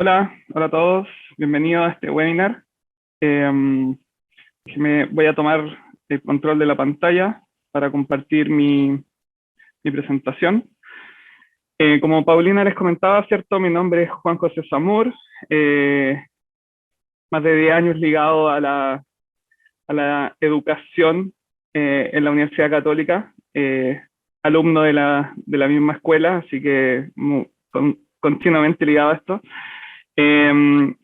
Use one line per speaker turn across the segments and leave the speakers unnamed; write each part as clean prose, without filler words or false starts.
Hola a todos, bienvenidos a este webinar. Voy a tomar el control de la pantalla para compartir mi presentación. Como Paulina les comentaba, ¿cierto? Mi nombre es Juan José Zamur, más de 10 años ligado a la educación en la Universidad Católica, alumno de la misma escuela, así que continuamente ligado a esto.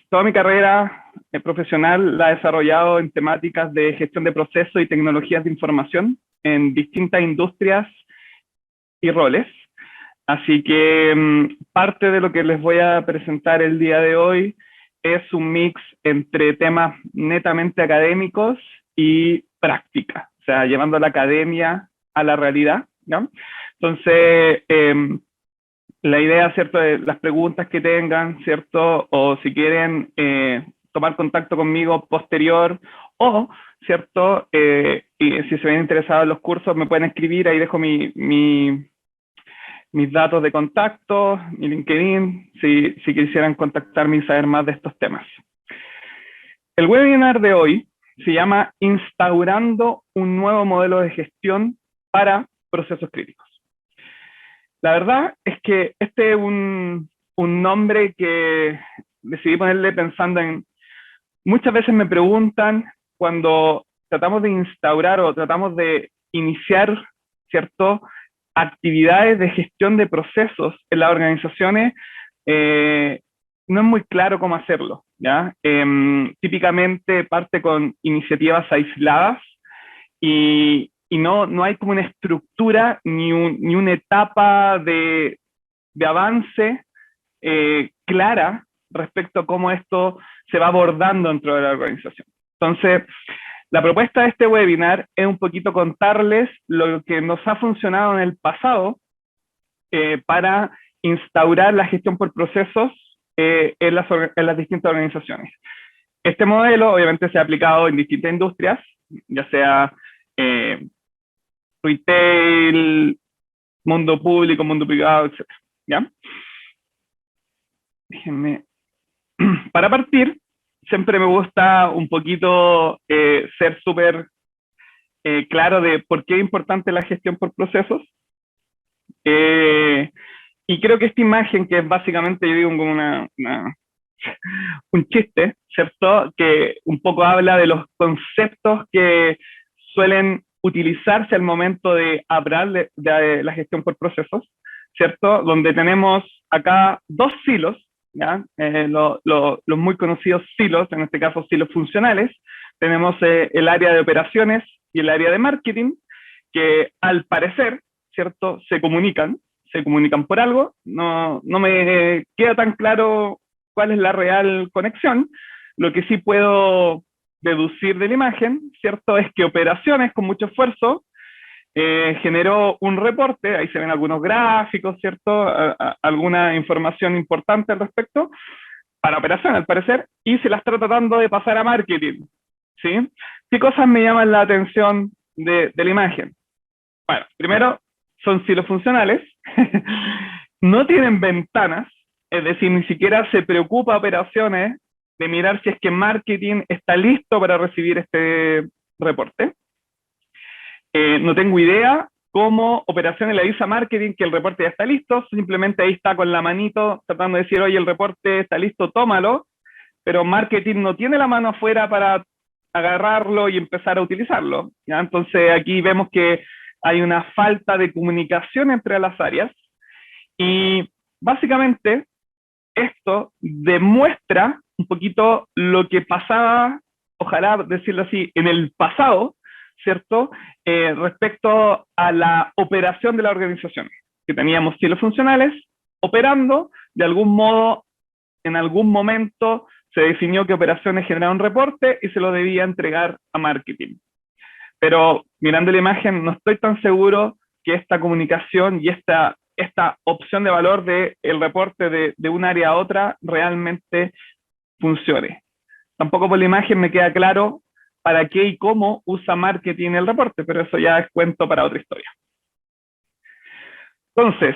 Toda mi carrera profesional la he desarrollado en temáticas de gestión de procesos y tecnologías de información en distintas industrias y roles. Así que parte de lo que les voy a presentar el día de hoy es un mix entre temas netamente académicos y práctica, o sea, llevando la academia a la realidad, ¿no? Entonces, la idea, ¿cierto?, de las preguntas que tengan, ¿cierto?, o si quieren tomar contacto conmigo posterior, o, ¿cierto?, y si se ven interesados en los cursos, me pueden escribir, ahí dejo mis datos de contacto, mi LinkedIn, si quisieran contactarme y saber más de estos temas. El webinar de hoy se llama Instaurando un nuevo modelo de gestión para procesos críticos. La verdad es que este es un nombre que decidí ponerle pensando en... Muchas veces me preguntan cuando tratamos de instaurar o tratamos de iniciar, ¿cierto?, actividades de gestión de procesos en las organizaciones, no es muy claro cómo hacerlo, ¿ya? Típicamente parte con iniciativas aisladas y no hay como una estructura ni una etapa de avance clara respecto a cómo esto se va abordando dentro de la organización. Entonces, la propuesta de este webinar es un poquito contarles lo que nos ha funcionado en el pasado para instaurar la gestión por procesos en las distintas organizaciones. Este modelo obviamente se ha aplicado en distintas industrias, ya sea retail, mundo público, mundo privado, etc. ¿Ya? Déjenme. Para partir, siempre me gusta un poquito ser súper claro de por qué es importante la gestión por procesos. Y creo que esta imagen, que es básicamente, yo digo, como un chiste, ¿cierto? Que un poco habla de los conceptos que suelen utilizarse al momento de hablar de la gestión por procesos, ¿cierto? Donde tenemos acá dos silos, ¿ya? Los muy conocidos silos, en este caso silos funcionales. Tenemos el área de operaciones y el área de marketing, que al parecer, ¿cierto?, se comunican por algo. No me queda tan claro cuál es la real conexión. Lo que sí puedo deducir de la imagen, ¿cierto?, es que operaciones con mucho esfuerzo generó un reporte, ahí se ven algunos gráficos, ¿cierto?, alguna información importante al respecto, para operaciones al parecer, y se la está tratando de pasar a marketing, ¿sí? ¿Qué cosas me llaman la atención de la imagen? Bueno, primero, son silos funcionales, no tienen ventanas, es decir, ni siquiera se preocupa operaciones de mirar si es que marketing está listo para recibir este reporte. No tengo idea cómo operaciones le avisa a marketing que el reporte ya está listo, simplemente ahí está con la manito tratando de decir, oye, el reporte está listo, tómalo, pero marketing no tiene la mano afuera para agarrarlo y empezar a utilizarlo, ¿ya? Entonces aquí vemos que hay una falta de comunicación entre las áreas y básicamente esto demuestra un poquito lo que pasaba, ojalá decirlo así, en el pasado, ¿cierto? Respecto a la operación de la organización, que teníamos silos funcionales operando, de algún modo, en algún momento se definió que operaciones generaba un reporte y se lo debía entregar a marketing. Pero mirando la imagen, no estoy tan seguro que esta comunicación y esta opción de valor del reporte de un área a otra realmente funcione. Tampoco por la imagen me queda claro para qué y cómo usa marketing el reporte, pero eso ya es cuento para otra historia. Entonces,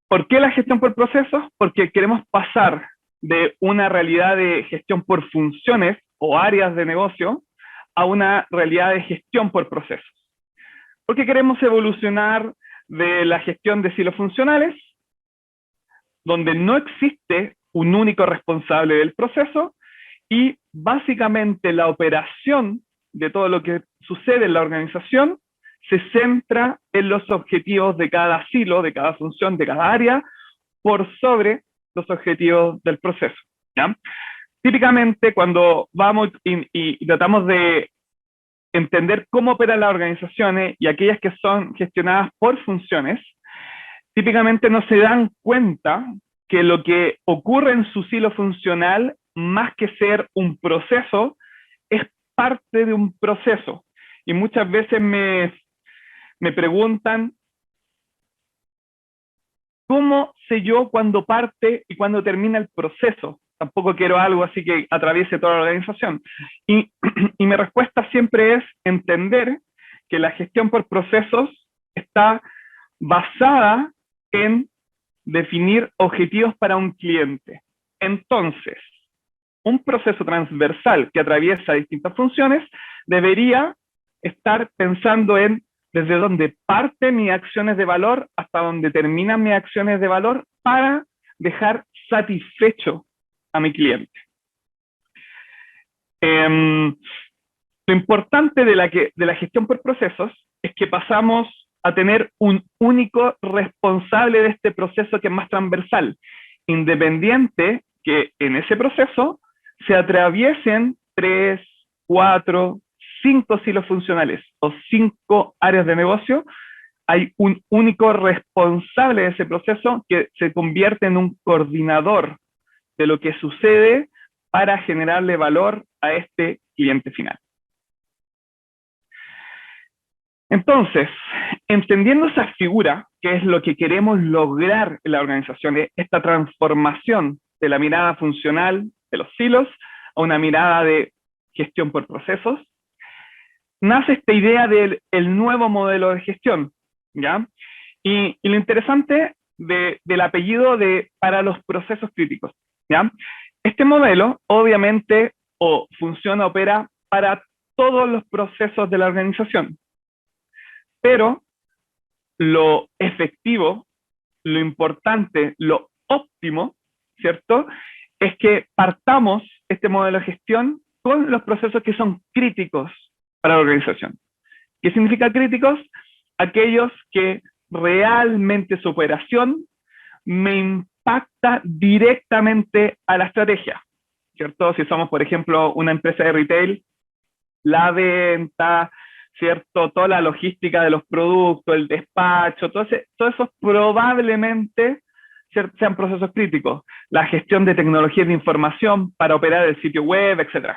¿por qué la gestión por procesos? Porque queremos pasar de una realidad de gestión por funciones o áreas de negocio a una realidad de gestión por procesos. Porque queremos evolucionar de la gestión de silos funcionales, donde no existe un único responsable del proceso, y básicamente la operación de todo lo que sucede en la organización se centra en los objetivos de cada silo, de cada función, de cada área, por sobre los objetivos del proceso, ¿ya? Típicamente cuando vamos y tratamos de entender cómo operan las organizaciones y aquellas que son gestionadas por funciones, típicamente no se dan cuenta que lo que ocurre en su silo funcional, más que ser un proceso, es parte de un proceso. Y muchas veces me preguntan, ¿cómo sé yo cuándo parte y cuándo termina el proceso? Tampoco quiero algo así que atraviese toda la organización. Y, y mi respuesta siempre es entender que la gestión por procesos está basada en definir objetivos para un cliente. Entonces, un proceso transversal que atraviesa distintas funciones debería estar pensando en desde dónde parten mis acciones de valor hasta dónde terminan mis acciones de valor para dejar satisfecho a mi cliente. Lo importante de la gestión por procesos es que pasamos a tener un único responsable de este proceso que es más transversal, independiente que en ese proceso se atraviesen 3, 4, 5 silos funcionales o 5 áreas de negocio. Hay un único responsable de ese proceso que se convierte en un coordinador de lo que sucede para generarle valor a este cliente final. Entonces, entendiendo esa figura, que es lo que queremos lograr en la organización, esta transformación de la mirada funcional de los silos a una mirada de gestión por procesos, nace esta idea del nuevo modelo de gestión, ¿ya? Y lo interesante del apellido de para los procesos críticos, ¿ya? Este modelo, obviamente, funciona, opera para todos los procesos de la organización, pero lo efectivo, lo importante, lo óptimo, ¿cierto? Es que partamos este modelo de gestión con los procesos que son críticos para la organización. ¿Qué significa críticos? Aquellos que realmente su operación me impacta directamente a la estrategia, ¿cierto? Si somos, por ejemplo, una empresa de retail, la venta, ¿cierto? Toda la logística de los productos, el despacho, todo eso probablemente sean procesos críticos. La gestión de tecnologías de información para operar el sitio web, etc.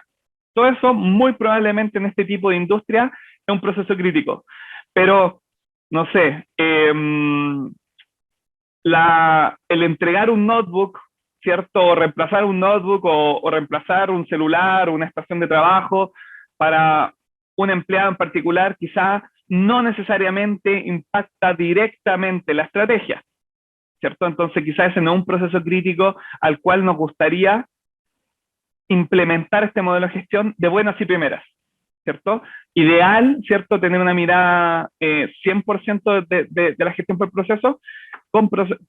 Todo eso muy probablemente en este tipo de industria es un proceso crítico. Pero, no sé, el entregar un notebook, ¿cierto? O reemplazar un notebook o reemplazar un celular o una estación de trabajo para un empleado en particular, quizá no necesariamente impacta directamente la estrategia, ¿cierto? Entonces quizá ese no es un proceso crítico al cual nos gustaría implementar este modelo de gestión de buenas y primeras, ¿cierto? Ideal, ¿cierto? Tener una mirada 100% de la gestión por proceso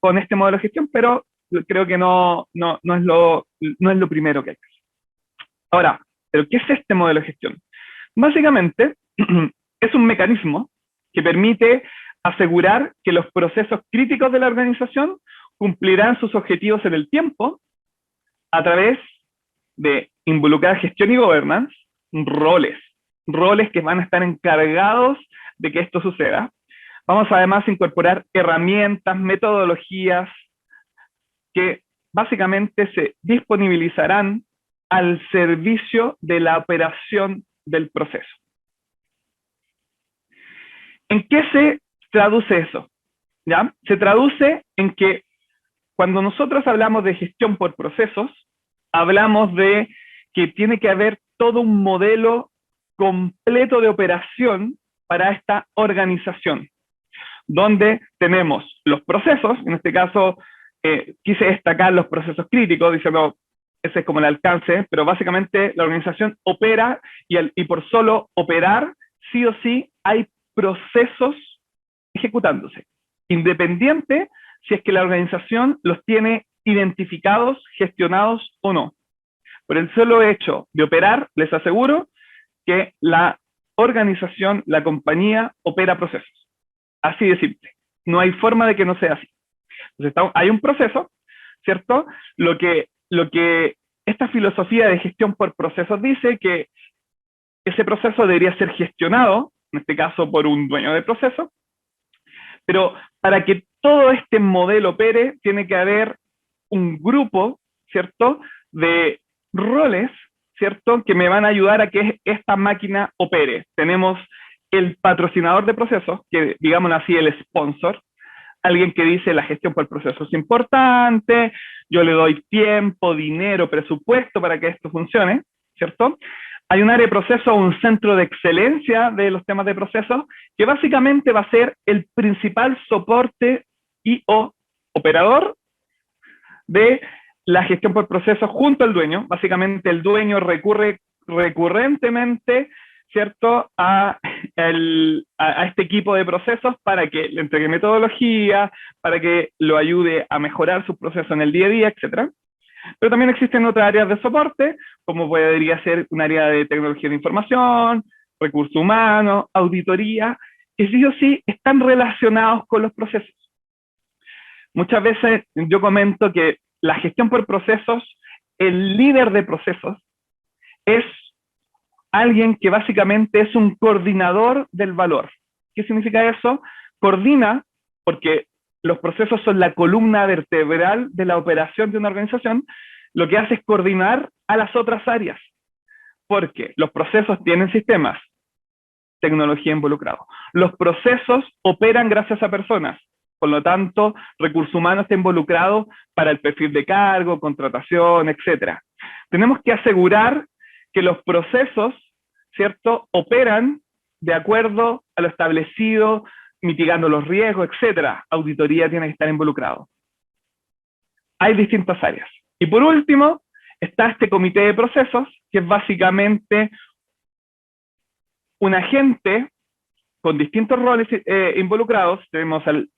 con este modelo de gestión, pero creo que no es lo primero que hay que hacer. Ahora, ¿pero qué es este modelo de gestión? Básicamente, es un mecanismo que permite asegurar que los procesos críticos de la organización cumplirán sus objetivos en el tiempo a través de involucrar gestión y governance, roles que van a estar encargados de que esto suceda. Vamos además a incorporar herramientas, metodologías que básicamente se disponibilizarán al servicio de la operación del proceso. ¿En qué se traduce eso? ¿Ya? Se traduce en que cuando nosotros hablamos de gestión por procesos, hablamos de que tiene que haber todo un modelo completo de operación para esta organización, donde tenemos los procesos, en este caso quise destacar los procesos críticos, diciendo ese es como el alcance, pero básicamente la organización opera y por solo operar, sí o sí, hay procesos ejecutándose, independiente si es que la organización los tiene identificados, gestionados o no. Por el solo hecho de operar, les aseguro que la organización, la compañía, opera procesos. Así de simple. No hay forma de que no sea así. Entonces, hay un proceso, ¿cierto? Lo que esta filosofía de gestión por procesos dice que ese proceso debería ser gestionado, en este caso por un dueño de proceso, pero para que todo este modelo opere, tiene que haber un grupo, ¿cierto?, de roles, ¿cierto?, que me van a ayudar a que esta máquina opere. Tenemos el patrocinador de procesos, que digamos así, el sponsor, alguien que dice la gestión por procesos es importante, yo le doy tiempo, dinero, presupuesto para que esto funcione, ¿cierto? Hay un área de proceso, un centro de excelencia de los temas de procesos, que básicamente va a ser el principal soporte y o operador de la gestión por procesos junto al dueño. Básicamente el dueño recurre recurrentemente, ¿cierto?, a este equipo de procesos para que le entregue metodología, para que lo ayude a mejorar su proceso en el día a día, etc. Pero también existen otras áreas de soporte, como podría ser un área de tecnología de información, recursos humanos, auditoría, que sí o sí están relacionados con los procesos. Muchas veces yo comento que la gestión por procesos, el líder de procesos, es alguien que básicamente es un coordinador del valor. ¿Qué significa eso? Coordina, porque los procesos son la columna vertebral de la operación de una organización, lo que hace es coordinar a las otras áreas, porque los procesos tienen sistemas, tecnología involucrado. Los procesos operan gracias a personas, por lo tanto, recursos humanos está involucrado para el perfil de cargo, contratación, etc. Tenemos que asegurar que los procesos, ¿cierto?, operan de acuerdo a lo establecido, mitigando los riesgos, etc. Auditoría tiene que estar involucrado. Hay distintas áreas. Y por último, está este comité de procesos, que es básicamente un agente con distintos roles involucrados. Tenemos al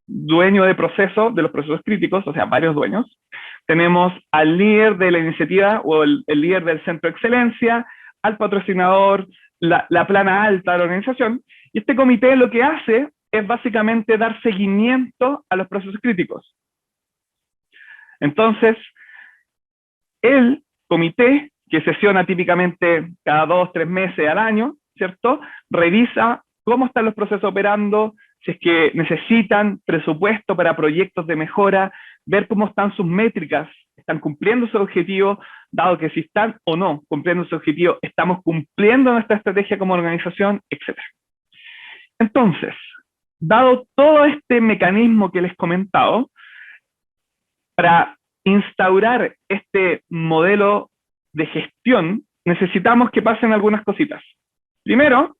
dueño de procesos, de los procesos críticos, o sea, varios dueños. Tenemos al líder de la iniciativa o el líder del centro de excelencia, al patrocinador, la plana alta de la organización. Y este comité lo que hace es básicamente dar seguimiento a los procesos críticos. Entonces, el comité, que sesiona típicamente cada 2 o 3 meses al año, ¿cierto?, revisa cómo están los procesos operando, si es que necesitan presupuesto para proyectos de mejora, ver cómo están sus métricas, están cumpliendo su objetivo, dado que si están o no cumpliendo su objetivo, estamos cumpliendo nuestra estrategia como organización, etc. Entonces, dado todo este mecanismo que les he comentado, para instaurar este modelo de gestión, necesitamos que pasen algunas cositas. Primero,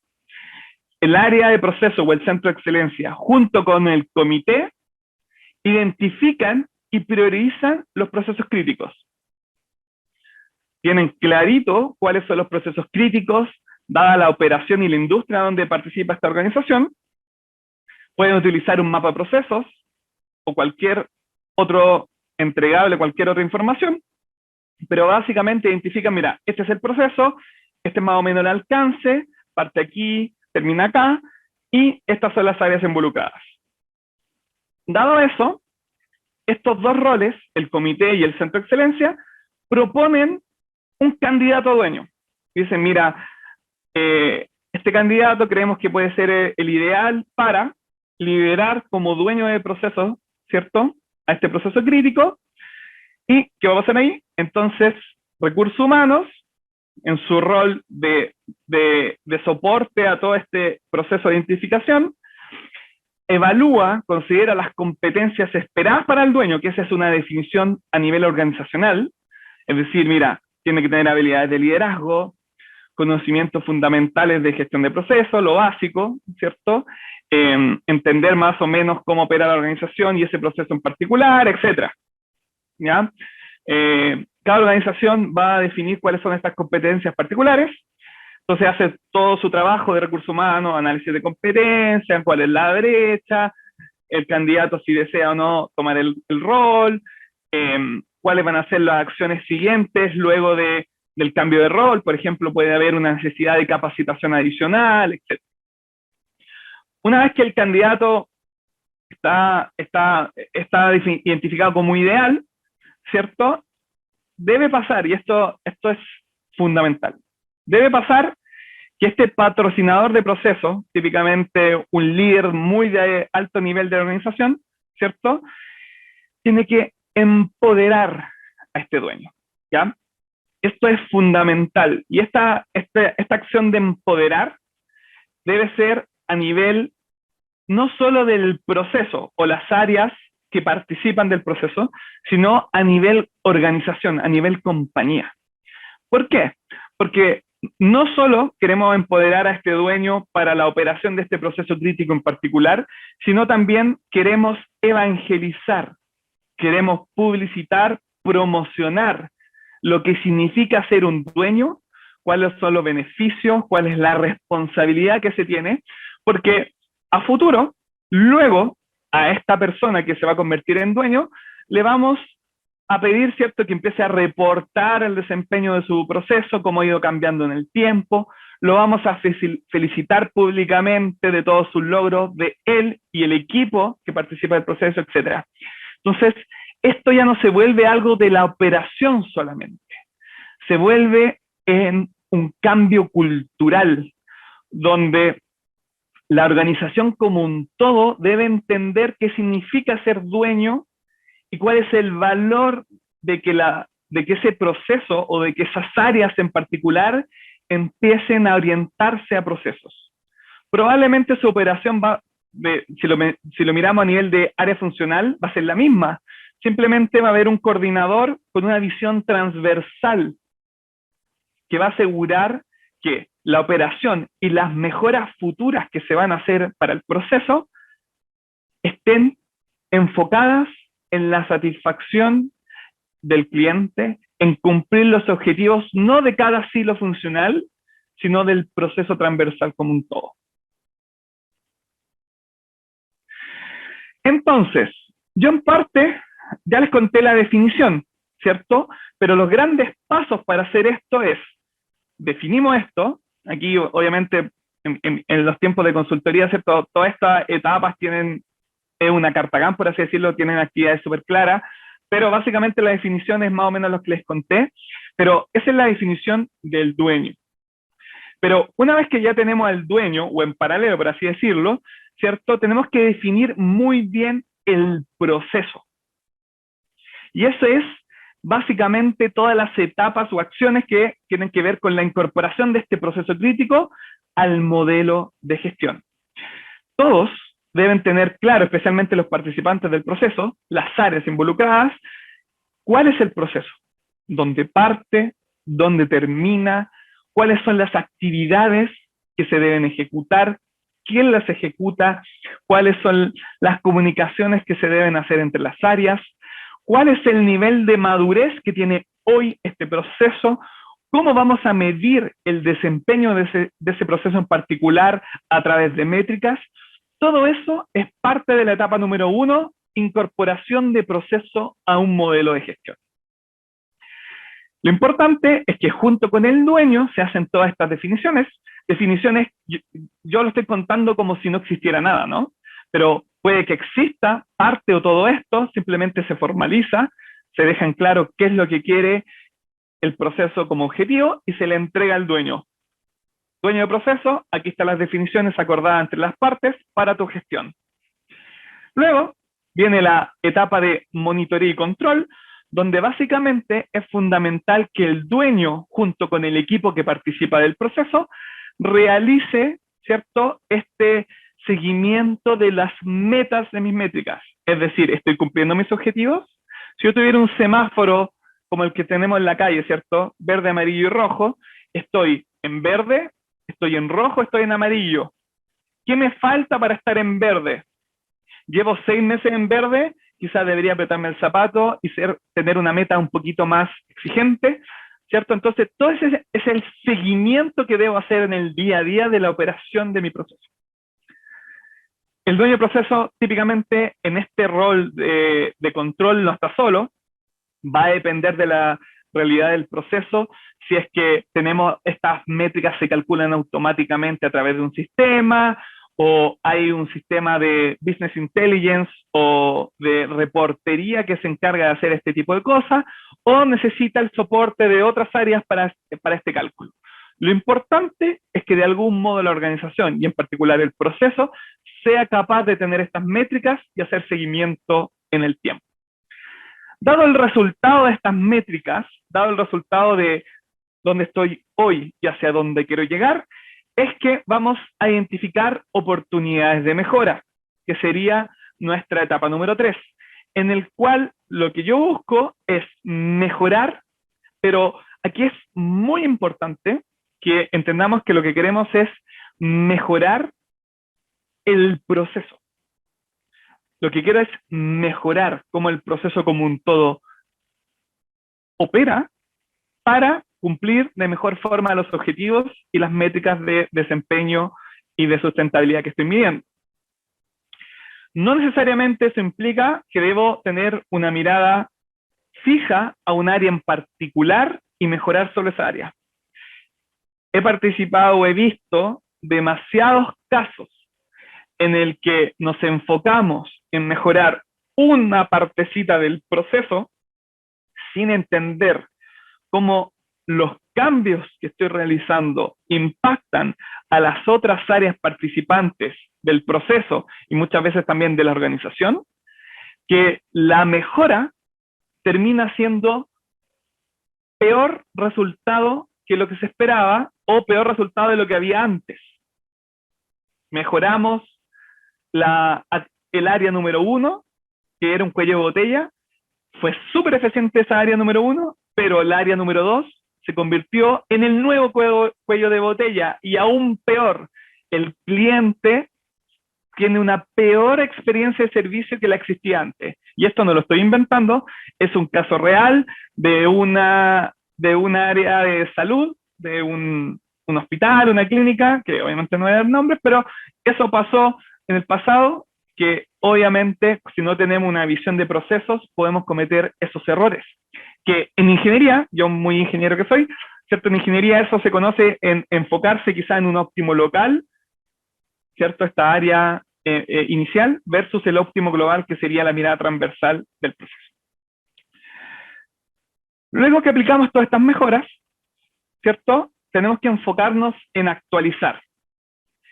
el área de proceso o el centro de excelencia, junto con el comité, identifican y priorizan los procesos críticos. Tienen clarito cuáles son los procesos críticos, dada la operación y la industria donde participa esta organización. Pueden utilizar un mapa de procesos o cualquier otro entregable, cualquier otra información, pero básicamente identifican, mira, este es el proceso, este es más o menos el alcance, parte aquí, termina acá, y estas son las áreas involucradas. Dado eso, estos dos roles, el comité y el centro de excelencia, proponen un candidato a dueño. Dicen, mira, este candidato creemos que puede ser el ideal para liderar como dueño de procesos, ¿cierto?, a este proceso crítico. ¿Y qué va a pasar ahí? Entonces, recursos humanos, en su rol de soporte a todo este proceso de identificación, evalúa, considera las competencias esperadas para el dueño, que esa es una definición a nivel organizacional, es decir, mira, tiene que tener habilidades de liderazgo, conocimientos fundamentales de gestión de procesos, lo básico, ¿cierto? Entender más o menos cómo opera la organización y ese proceso en particular, etc. ¿Ya? Cada organización va a definir cuáles son estas competencias particulares. Entonces hace todo su trabajo de recursos humanos, análisis de competencias, cuál es la brecha, el candidato si desea o no tomar el rol, cuáles van a ser las acciones siguientes luego del cambio de rol. Por ejemplo, puede haber una necesidad de capacitación adicional, etc. Una vez que el candidato está identificado como ideal, ¿cierto? Debe pasar, y esto es fundamental, debe pasar que este patrocinador de procesos, típicamente un líder muy de alto nivel de la organización, ¿cierto? Tiene que empoderar a este dueño, ¿ya? Esto es fundamental, y esta acción de empoderar debe ser a nivel no solo del proceso o las áreas que participan del proceso, sino a nivel organización, a nivel compañía. ¿Por qué? Porque no solo queremos empoderar a este dueño para la operación de este proceso crítico en particular, sino también queremos evangelizar, queremos publicitar, promocionar lo que significa ser un dueño, cuáles son los beneficios, cuál es la responsabilidad que se tiene, porque a futuro, luego, a esta persona que se va a convertir en dueño, le vamos a pedir, ¿cierto?, que empiece a reportar el desempeño de su proceso, cómo ha ido cambiando en el tiempo, lo vamos a felicitar públicamente de todos sus logros, de él y el equipo que participa del proceso, etc. Entonces, esto ya no se vuelve algo de la operación solamente, se vuelve en un cambio cultural, donde la organización como un todo debe entender qué significa ser dueño y cuál es el valor de que ese proceso o de que esas áreas en particular empiecen a orientarse a procesos. Probablemente su operación si lo miramos a nivel de área funcional, va a ser la misma. Simplemente va a haber un coordinador con una visión transversal que va a asegurar que la operación y las mejoras futuras que se van a hacer para el proceso estén enfocadas en la satisfacción del cliente, en cumplir los objetivos no de cada silo funcional, sino del proceso transversal como un todo. Entonces, yo en parte ya les conté la definición, ¿cierto? Pero los grandes pasos para hacer esto es, definimos esto, aquí obviamente en los tiempos de consultoría, ¿cierto? Todas estas etapas tienen una carta GAN, por así decirlo, tienen actividades súper claras, pero básicamente la definición es más o menos lo que les conté, pero esa es la definición del dueño. Pero una vez que ya tenemos al dueño, o en paralelo, por así decirlo, ¿cierto? Tenemos que definir muy bien el proceso. Y eso es básicamente todas las etapas o acciones que tienen que ver con la incorporación de este proceso crítico al modelo de gestión. Todos deben tener claro, especialmente los participantes del proceso, las áreas involucradas, cuál es el proceso, dónde parte, dónde termina, cuáles son las actividades que se deben ejecutar, quién las ejecuta, cuáles son las comunicaciones que se deben hacer entre las áreas, cuál es el nivel de madurez que tiene hoy este proceso, cómo vamos a medir el desempeño de ese proceso en particular a través de métricas. Todo eso es parte de la etapa número 1, incorporación de proceso a un modelo de gestión. Lo importante es que junto con el dueño se hacen todas estas definiciones. Definiciones, yo lo estoy contando como si no existiera nada, ¿no? Pero puede que exista parte o todo esto, simplemente se formaliza, se deja en claro qué es lo que quiere el proceso como objetivo y se le entrega al dueño. Dueño de proceso, aquí están las definiciones acordadas entre las partes para tu gestión. Luego viene la etapa de monitoreo y control, donde básicamente es fundamental que el dueño, junto con el equipo que participa del proceso, realice, ¿cierto?, este seguimiento de las metas de mis métricas. Es decir, ¿estoy cumpliendo mis objetivos? Si yo tuviera un semáforo como el que tenemos en la calle, ¿cierto?, verde, amarillo y rojo, estoy en verde, estoy en rojo, estoy en amarillo. ¿Qué me falta para estar en verde? Llevo 6 meses en verde, quizás debería apretarme el zapato y tener una meta un poquito más exigente, ¿cierto? Entonces, todo ese es el seguimiento que debo hacer en el día a día de la operación de mi proceso. El dueño de proceso, típicamente, en este rol de control no está solo, va a depender de la realidad del proceso. Si es que tenemos estas métricas se calculan automáticamente a través de un sistema, o hay un sistema de business intelligence o de reportería que se encarga de hacer este tipo de cosas, o necesita el soporte de otras áreas para este cálculo. Lo importante es que de algún modo la organización, y en particular el proceso, sea capaz de tener estas métricas y hacer seguimiento en el tiempo. Dado el resultado de estas métricas, dado el resultado de dónde estoy hoy y hacia dónde quiero llegar, es que vamos a identificar oportunidades de mejora, que sería nuestra etapa número 3, en el cual lo que yo busco es mejorar, pero aquí es muy importante que entendamos que lo que queremos es mejorar el proceso. Lo que quiero es mejorar cómo el proceso como un todo opera para cumplir de mejor forma los objetivos y las métricas de desempeño y de sustentabilidad que estoy midiendo. No necesariamente eso implica que debo tener una mirada fija a un área en particular y mejorar solo esa área. He participado o he visto demasiados casos en el que nos enfocamos en mejorar una partecita del proceso sin entender cómo los cambios que estoy realizando impactan a las otras áreas participantes del proceso y muchas veces también de la organización, que la mejora termina siendo peor resultado que lo que se esperaba o peor resultado de lo que había antes. Mejoramos el área número 1, que era un cuello de botella, fue súper eficiente esa área número 1, pero el área número 2 se convirtió en el nuevo cuello de botella, y aún peor, el cliente tiene una peor experiencia de servicio que la existía antes. Y esto no lo estoy inventando, es un caso real de un área de salud, de un hospital, una clínica, que obviamente no voy a dar nombres, pero eso pasó en el pasado, que obviamente si no tenemos una visión de procesos podemos cometer esos errores. Que en ingeniería, yo muy ingeniero que soy, ¿cierto? En ingeniería eso se conoce en enfocarse quizá en un óptimo local, ¿cierto? Esta área inicial versus el óptimo global, que sería la mirada transversal del proceso. Luego que aplicamos todas estas mejoras, ¿cierto? Tenemos que enfocarnos en actualizar.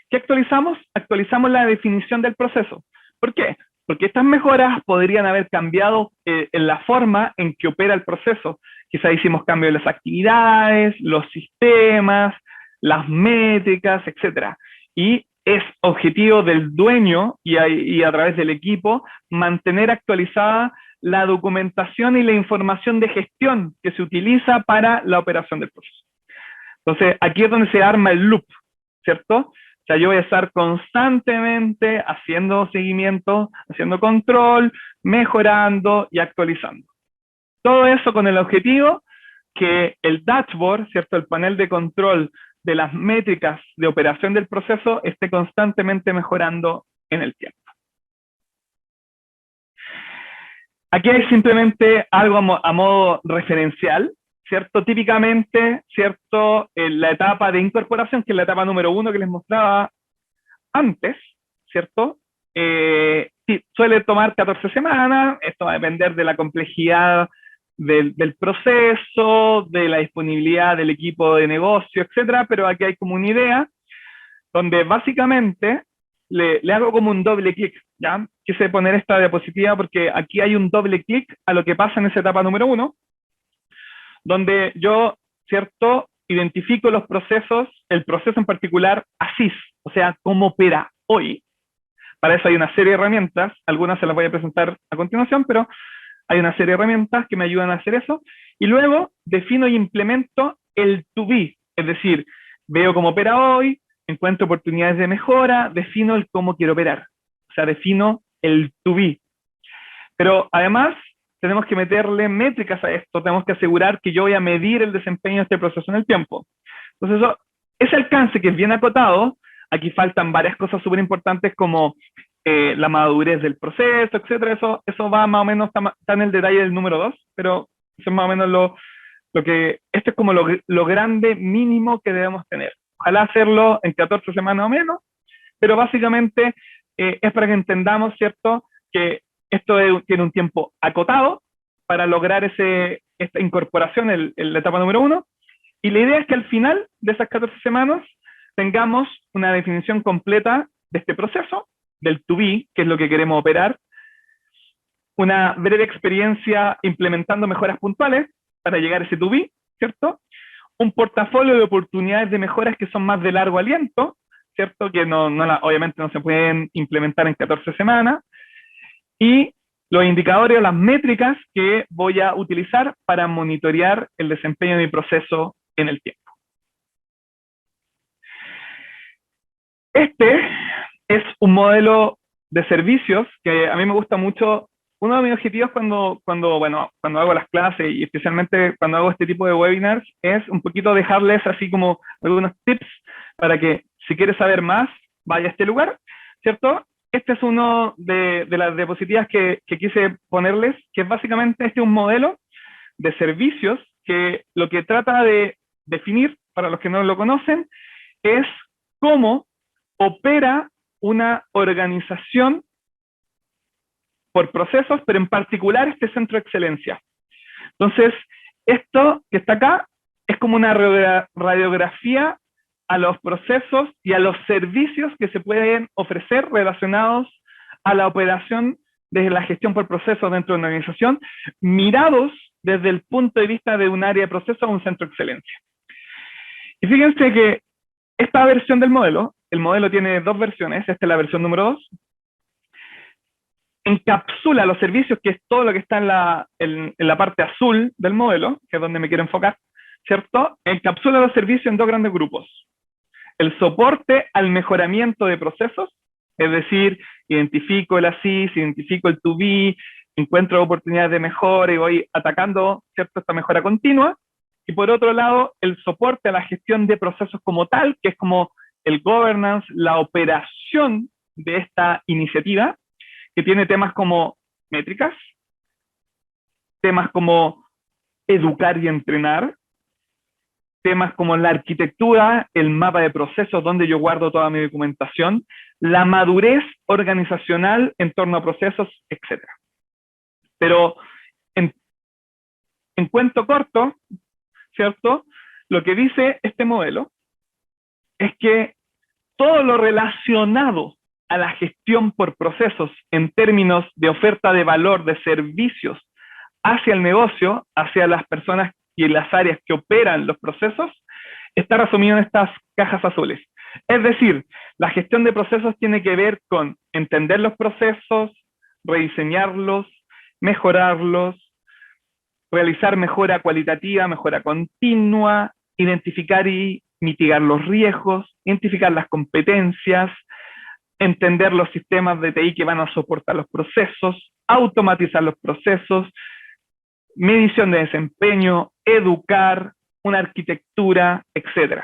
¿Qué actualizamos? Actualizamos la definición del proceso. ¿Por qué? Porque estas mejoras podrían haber cambiado en la forma en que opera el proceso. Quizá hicimos cambio en las actividades, los sistemas, las métricas, etc. Y es objetivo del dueño y a través del equipo mantener actualizada la documentación y la información de gestión que se utiliza para la operación del proceso. Entonces, aquí es donde se arma el loop, ¿cierto? O sea, yo voy a estar constantemente haciendo seguimiento, haciendo control, mejorando y actualizando. Todo eso con el objetivo que el dashboard, ¿cierto? El panel de control de las métricas de operación del proceso esté constantemente mejorando en el tiempo. Aquí hay simplemente algo a modo referencial, ¿cierto? Típicamente, ¿cierto? En la etapa de incorporación, que es la etapa número 1 que les mostraba antes, ¿cierto? Sí, suele tomar 14 semanas, esto va a depender de la complejidad del proceso, de la disponibilidad del equipo de negocio, etcétera, pero aquí hay como una idea donde básicamente le hago como un doble clic, ¿ya? Quise poner esta diapositiva porque aquí hay un doble clic a lo que pasa en esa etapa número 1, donde yo, ¿cierto?, identifico los procesos, el proceso en particular ASIS, o sea, cómo opera hoy. Para eso hay una serie de herramientas, algunas se las voy a presentar a continuación, pero hay una serie de herramientas que me ayudan a hacer eso, y luego defino y implemento el to be, es decir, veo cómo opera hoy, encuentro oportunidades de mejora, defino el cómo quiero operar, o sea, defino el to be. Pero además, tenemos que meterle métricas a esto, tenemos que asegurar que yo voy a medir el desempeño de este proceso en el tiempo. Entonces, ese alcance que es bien acotado, aquí faltan varias cosas súper importantes como la madurez del proceso, etcétera. Eso va más o menos, está en el detalle del número 2, pero eso es más o menos lo que, esto es como lo grande mínimo que debemos tener. Ojalá hacerlo en 14 semanas o menos, pero básicamente es para que entendamos, ¿cierto?, que esto tiene un tiempo acotado para lograr esta incorporaón en la etapa número 1, y la idea es que al final de esas 14 semanas tengamos una definición completa de este proceso, del to be, que es lo que queremos operar, una breve experiencia implementando mejoras puntuales para llegar a ese to be, ¿cierto? Un portafolio de oportunidades de mejoras que son más de largo aliento, ¿cierto? Que obviamente no se pueden implementar en 14 semanas, y los indicadores o las métricas que voy a utilizar para monitorear el desempeño de mi proceso en el tiempo. Este es un modelo de servicios que a mí me gusta mucho. Uno de mis objetivos cuando hago las clases y especialmente cuando hago este tipo de webinars es un poquito dejarles así como algunos tips para que si quieres saber más, vaya a este lugar, ¿cierto? Este es uno de las diapositivas que quise ponerles, que es básicamente un modelo de servicios que lo que trata de definir, para los que no lo conocen, es cómo opera una organización por procesos, pero en particular este centro de excelencia. Entonces, esto que está acá es como una radiografía a los procesos y a los servicios que se pueden ofrecer relacionados a la operación desde la gestión por procesos dentro de una organización, mirados desde el punto de vista de un área de proceso o un centro de excelencia. Y fíjense que esta versión del modelo, el modelo tiene 2 versiones, esta es la versión número 2, encapsula los servicios, que es todo lo que está en la parte azul del modelo, que es donde me quiero enfocar, ¿cierto? Encapsula los servicios en 2 grandes grupos. El soporte al mejoramiento de procesos, es decir, identifico el ASIS, identifico el to be, encuentro oportunidades de mejora y voy atacando, ¿cierto?, esta mejora continua. Y por otro lado, el soporte a la gestión de procesos como tal, que es como el governance, la operación de esta iniciativa, que tiene temas como métricas, temas como educar y entrenar, temas como la arquitectura, el mapa de procesos donde yo guardo toda mi documentación, la madurez organizacional en torno a procesos, etc. Pero en cuento corto, ¿cierto? Lo que dice este modelo es que todo lo relacionado a la gestión por procesos en términos de oferta de valor de servicios hacia el negocio, hacia las personas y las áreas que operan los procesos, está resumido en estas cajas azules. Es decir, la gestión de procesos tiene que ver con entender los procesos, rediseñarlos, mejorarlos, realizar mejora cualitativa, mejora continua, identificar y mitigar los riesgos, identificar las competencias, entender los sistemas de TI que van a soportar los procesos, automatizar los procesos, medición de desempeño, educar, una arquitectura, etc.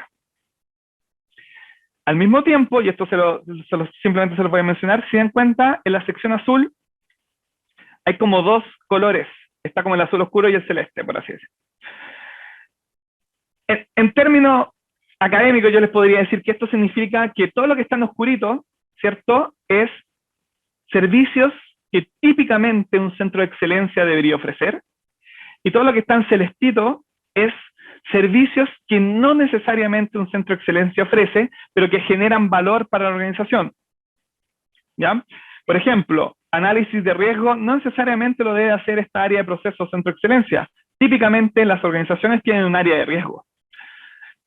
Al mismo tiempo, y esto simplemente se lo voy a mencionar, si dan cuenta, en la sección azul hay como 2 colores. Está como el azul oscuro y el celeste, por así decirlo. En términos académicos, yo les podría decir que esto significa que todo lo que está en oscurito, ¿cierto?, es servicios que típicamente un centro de excelencia debería ofrecer, y todo lo que está en celestito es servicios que no necesariamente un centro de excelencia ofrece, pero que generan valor para la organización. ¿Ya? Por ejemplo, análisis de riesgo no necesariamente lo debe hacer esta área de procesos centro de excelencia. Típicamente las organizaciones tienen un área de riesgo,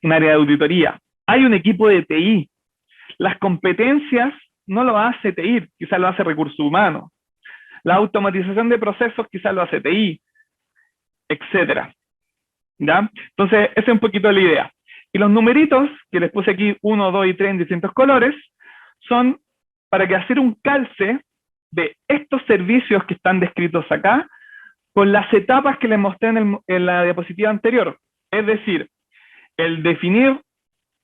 un área de auditoría. Hay un equipo de TI. Las competencias no lo hace TI, quizás lo hace recursos humanos. La automatización de procesos quizás lo hace TI, etcétera. ¿Ya? Entonces, esa es un poquito la idea. Y los numeritos, que les puse aquí 1, 2 y 3 en distintos colores, son para que hacer un calce de estos servicios que están descritos acá con las etapas que les mostré en la diapositiva anterior. Es decir, el definir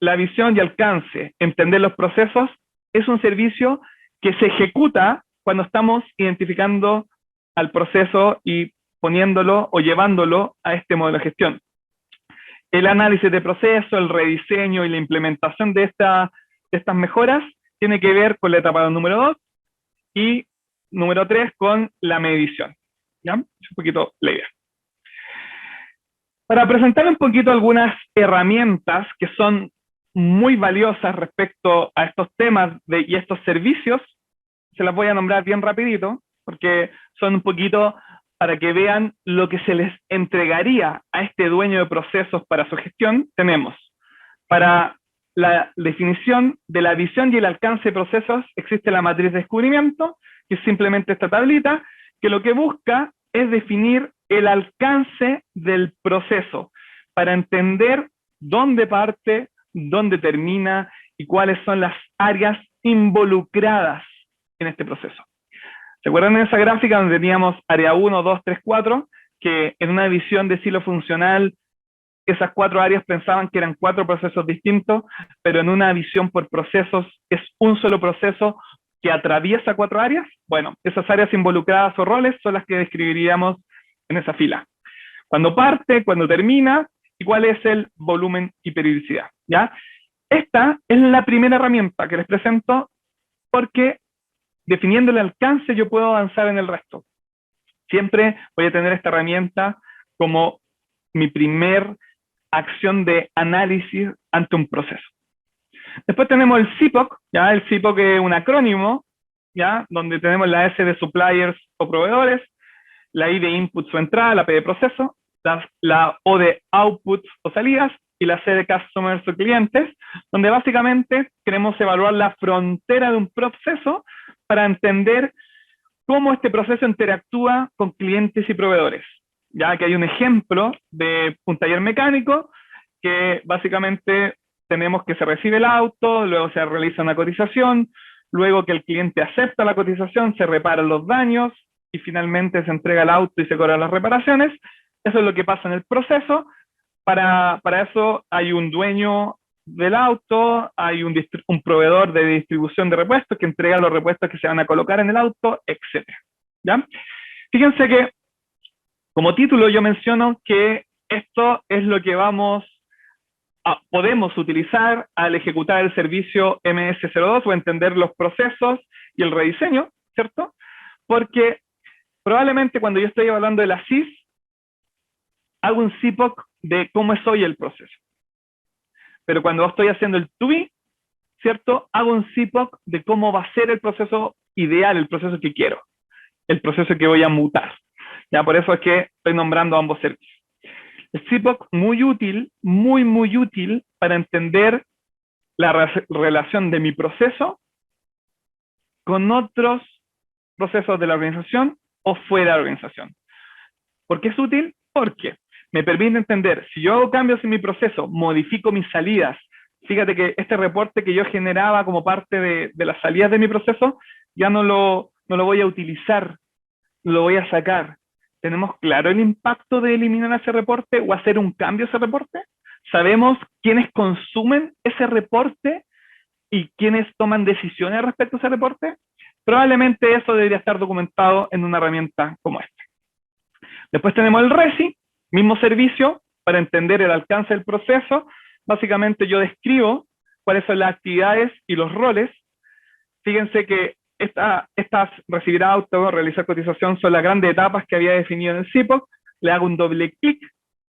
la visión y alcance, entender los procesos, es un servicio que se ejecuta cuando estamos identificando al proceso y poniéndolo o llevándolo a este modelo de gestión. El análisis de proceso, el rediseño y la implementación de estas mejoras tiene que ver con la etapa número 2 y número 3 con la medición. ¿Ya? Es un poquito la idea. Para presentar un poquito algunas herramientas que son muy valiosas respecto a estos temas y estos servicios, se las voy a nombrar bien rapidito, porque son un poquito para que vean lo que se les entregaría a este dueño de procesos para su gestión. Tenemos, para la definición de la visión y el alcance de procesos, existe la matriz de descubrimiento, que es simplemente esta tablita, que lo que busca es definir el alcance del proceso, para entender dónde parte, dónde termina y cuáles son las áreas involucradas en este proceso. ¿Se acuerdan de esa gráfica donde teníamos área 1, 2, 3, 4? Que en una visión de silo funcional, esas 4 áreas pensaban que eran 4 procesos distintos, pero en una visión por procesos es un solo proceso que atraviesa 4 áreas. Bueno, esas áreas involucradas o roles son las que describiríamos en esa fila. Cuando parte, cuando termina, y cuál es el volumen y periodicidad, ¿ya? Esta es la primera herramienta que les presento, porque definiendo el alcance yo puedo avanzar en el resto. Siempre voy a tener esta herramienta como mi primer acción de análisis ante un proceso. Después tenemos el CIPOC, ¿ya? El CIPOC es un acrónimo, ¿ya? Donde tenemos la S de suppliers o proveedores, la I de inputs o entrada, la P de proceso, la O de outputs o salidas, y la C de customers o clientes, donde básicamente queremos evaluar la frontera de un proceso para entender cómo este proceso interactúa con clientes y proveedores. Ya que hay un ejemplo de un taller mecánico que básicamente tenemos que se recibe el auto, luego se realiza una cotización, luego que el cliente acepta la cotización, se reparan los daños y finalmente se entrega el auto y se cobran las reparaciones. Eso es lo que pasa en el proceso. Para eso hay un dueño del auto, hay un proveedor de distribución de repuestos que entrega los repuestos que se van a colocar en el auto, etc. ¿Ya? Fíjense que como título yo menciono que esto es lo que podemos utilizar al ejecutar el servicio MS02 o entender los procesos y el rediseño, ¿cierto? Porque probablemente cuando yo estoy hablando de la CIS, hago un CIPOC de cómo es hoy el proceso. Pero cuando estoy haciendo el to be, ¿cierto? Hago un CIPOC de cómo va a ser el proceso ideal, el proceso que quiero, el proceso que voy a mutar. Ya por eso es que estoy nombrando ambos servicios. El CIPOC muy útil, muy útil para entender la relación de mi proceso con otros procesos de la organización o fuera de la organización. ¿Por qué es útil? Porque me permite entender, si yo hago cambios en mi proceso, modifico mis salidas, fíjate que este reporte que yo generaba como parte de las salidas de mi proceso, ya no lo voy a utilizar, lo voy a sacar. ¿Tenemos claro el impacto de eliminar ese reporte o hacer un cambio a ese reporte? ¿Sabemos quiénes consumen ese reporte y quiénes toman decisiones respecto a ese reporte? Probablemente eso debería estar documentado en una herramienta como esta. Después tenemos el RESI, mismo servicio, para entender el alcance del proceso. Básicamente yo describo cuáles son las actividades y los roles. Fíjense que estas recibir auto, realizar cotización, son las grandes etapas que había definido en el CIPOC. Le hago un doble clic,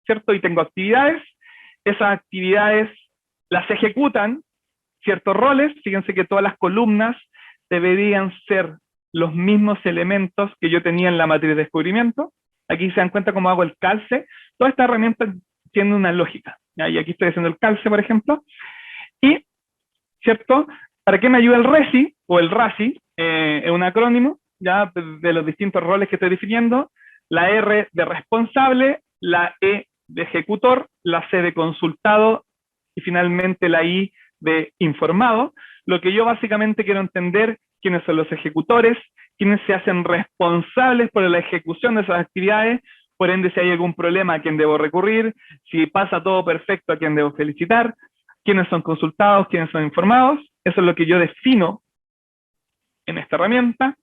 ¿cierto? Y tengo actividades. Esas actividades las ejecutan ciertos roles. Fíjense que todas las columnas deberían ser los mismos elementos que yo tenía en la matriz de descubrimiento. Aquí se dan cuenta cómo hago el calce. Toda esta herramienta tiene una lógica. ¿Ya? Y aquí estoy haciendo el calce, por ejemplo. Y, ¿cierto? ¿Para qué me ayuda el RESI o el RASI? Es un acrónimo, ya, de los distintos roles que estoy definiendo. La R de responsable, la E de ejecutor, la C de consultado y finalmente la I de informado. Lo que yo básicamente quiero entender quiénes son los ejecutores, quienes se hacen responsables por la ejecución de esas actividades, por ende si hay algún problema a quién debo recurrir, si pasa todo perfecto a quién debo felicitar, quiénes son consultados, quiénes son informados. Eso es lo que yo defino en esta herramienta.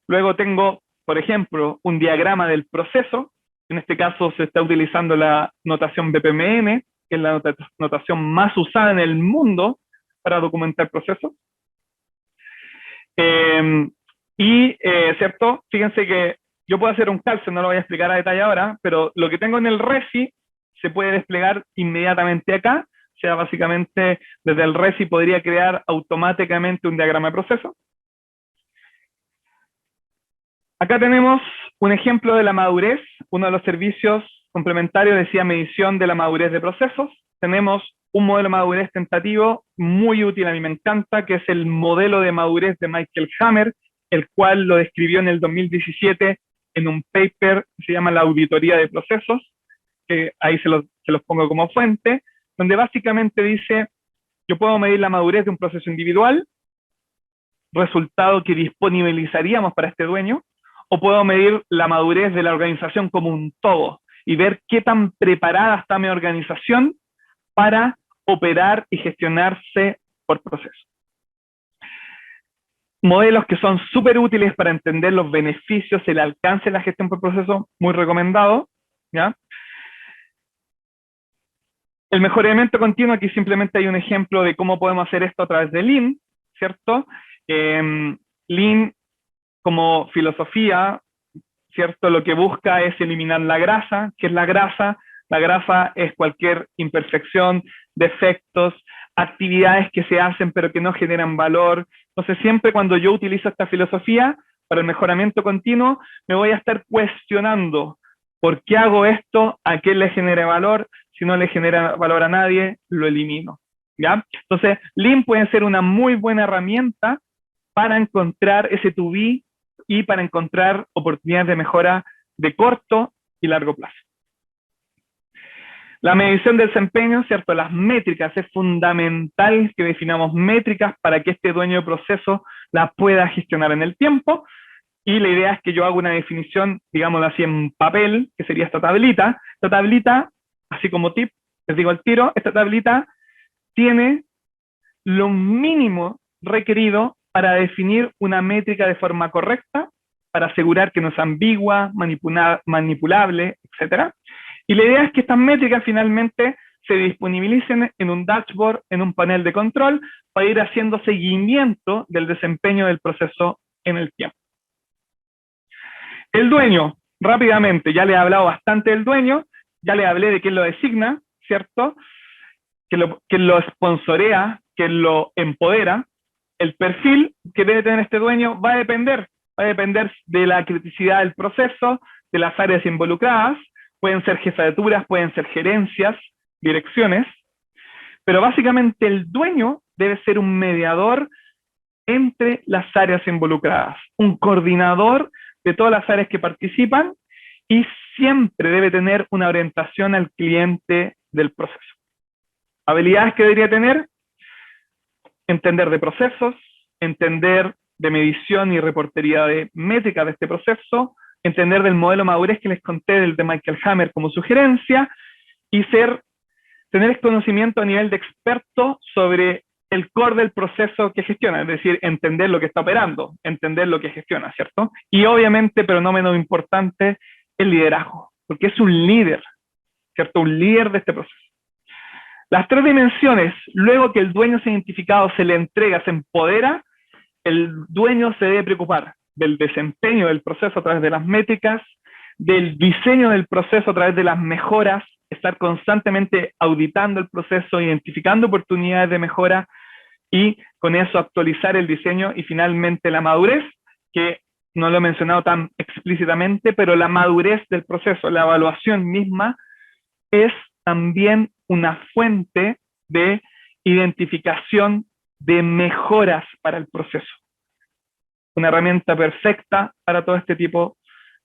Luego tengo, por ejemplo, un diagrama del proceso. En este caso se está utilizando la notación BPMN, que es la notación más usada en el mundo para documentar procesos. ¿Cierto? Fíjense que yo puedo hacer un calce, no lo voy a explicar a detalle ahora, pero lo que tengo en el RESI se puede desplegar inmediatamente acá. O sea, básicamente desde el RESI podría crear automáticamente un diagrama de proceso. Acá tenemos un ejemplo de la madurez. Uno de los servicios complementarios decía medición de la madurez de procesos. Tenemos un modelo de madurez tentativo muy útil, a mí me encanta, que es el modelo de madurez de Michael Hammer, el cual lo describió en el 2017 en un paper que se llama La auditoría de procesos, que ahí se los pongo como fuente, donde básicamente dice, yo puedo medir la madurez de un proceso individual, resultado que disponibilizaríamos para este dueño, o puedo medir la madurez de la organización como un todo y ver qué tan preparada está mi organización para operar y gestionarse por proceso. Modelos que son súper útiles para entender los beneficios, el alcance de la gestión por proceso, muy recomendado, ¿ya? El mejoramiento continuo, aquí simplemente hay un ejemplo de cómo podemos hacer esto a través de Lean, ¿cierto? Lean como filosofía, ¿cierto? Lo que busca es eliminar la grasa. ¿Qué es la grasa? La grasa es cualquier imperfección, defectos, actividades que se hacen pero que no generan valor. Entonces siempre cuando yo utilizo esta filosofía para el mejoramiento continuo, me voy a estar cuestionando ¿por qué hago esto? ¿A qué le genera valor? Si no le genera valor a nadie, lo elimino, ¿ya? Entonces, Lean puede ser una muy buena herramienta para encontrar ese to be y para encontrar oportunidades de mejora de corto y largo plazo. La medición del desempeño, ¿cierto? Las métricas, es fundamental que definamos métricas para que este dueño de proceso las pueda gestionar en el tiempo. Y la idea es que yo haga una definición, digámoslo así, en papel, que sería esta tablita. Esta tablita, así como tip, les digo al tiro, esta tablita tiene lo mínimo requerido para definir una métrica de forma correcta, para asegurar que no es ambigua, manipulable, etc. Y la idea es que estas métricas finalmente se disponibilicen en un dashboard, en un panel de control, para ir haciendo seguimiento del desempeño del proceso en el tiempo. El dueño, rápidamente, ya le he hablado bastante del dueño, ya le hablé de quién lo designa, ¿cierto? Quién lo sponsorea, quién lo empodera. El perfil que debe tener este dueño va a depender de la criticidad del proceso, de las áreas involucradas, pueden ser jefaturas, pueden ser gerencias, direcciones, pero básicamente el dueño debe ser un mediador entre las áreas involucradas, un coordinador de todas las áreas que participan y siempre debe tener una orientación al cliente del proceso. Habilidades que debería tener: entender de procesos, entender de medición y reportería de métrica de este proceso, entender del modelo madurez que les conté del de Michael Hammer como sugerencia, y tener conocimiento a nivel de experto sobre el core del proceso que gestiona, es decir, entender lo que está operando, entender lo que gestiona, ¿cierto? Y obviamente, pero no menos importante, el liderazgo, porque es un líder, ¿cierto? Un líder de este proceso. Las tres dimensiones: luego que el dueño se ha identificado, se le entrega, se empodera, el dueño se debe preocupar del desempeño del proceso a través de las métricas, del diseño del proceso a través de las mejoras, estar constantemente auditando el proceso, identificando oportunidades de mejora y con eso actualizar el diseño, y finalmente la madurez, que no lo he mencionado tan explícitamente, pero la madurez del proceso, la evaluación misma, es también una fuente de identificación de mejoras para el proceso. Una herramienta perfecta para todo este tipo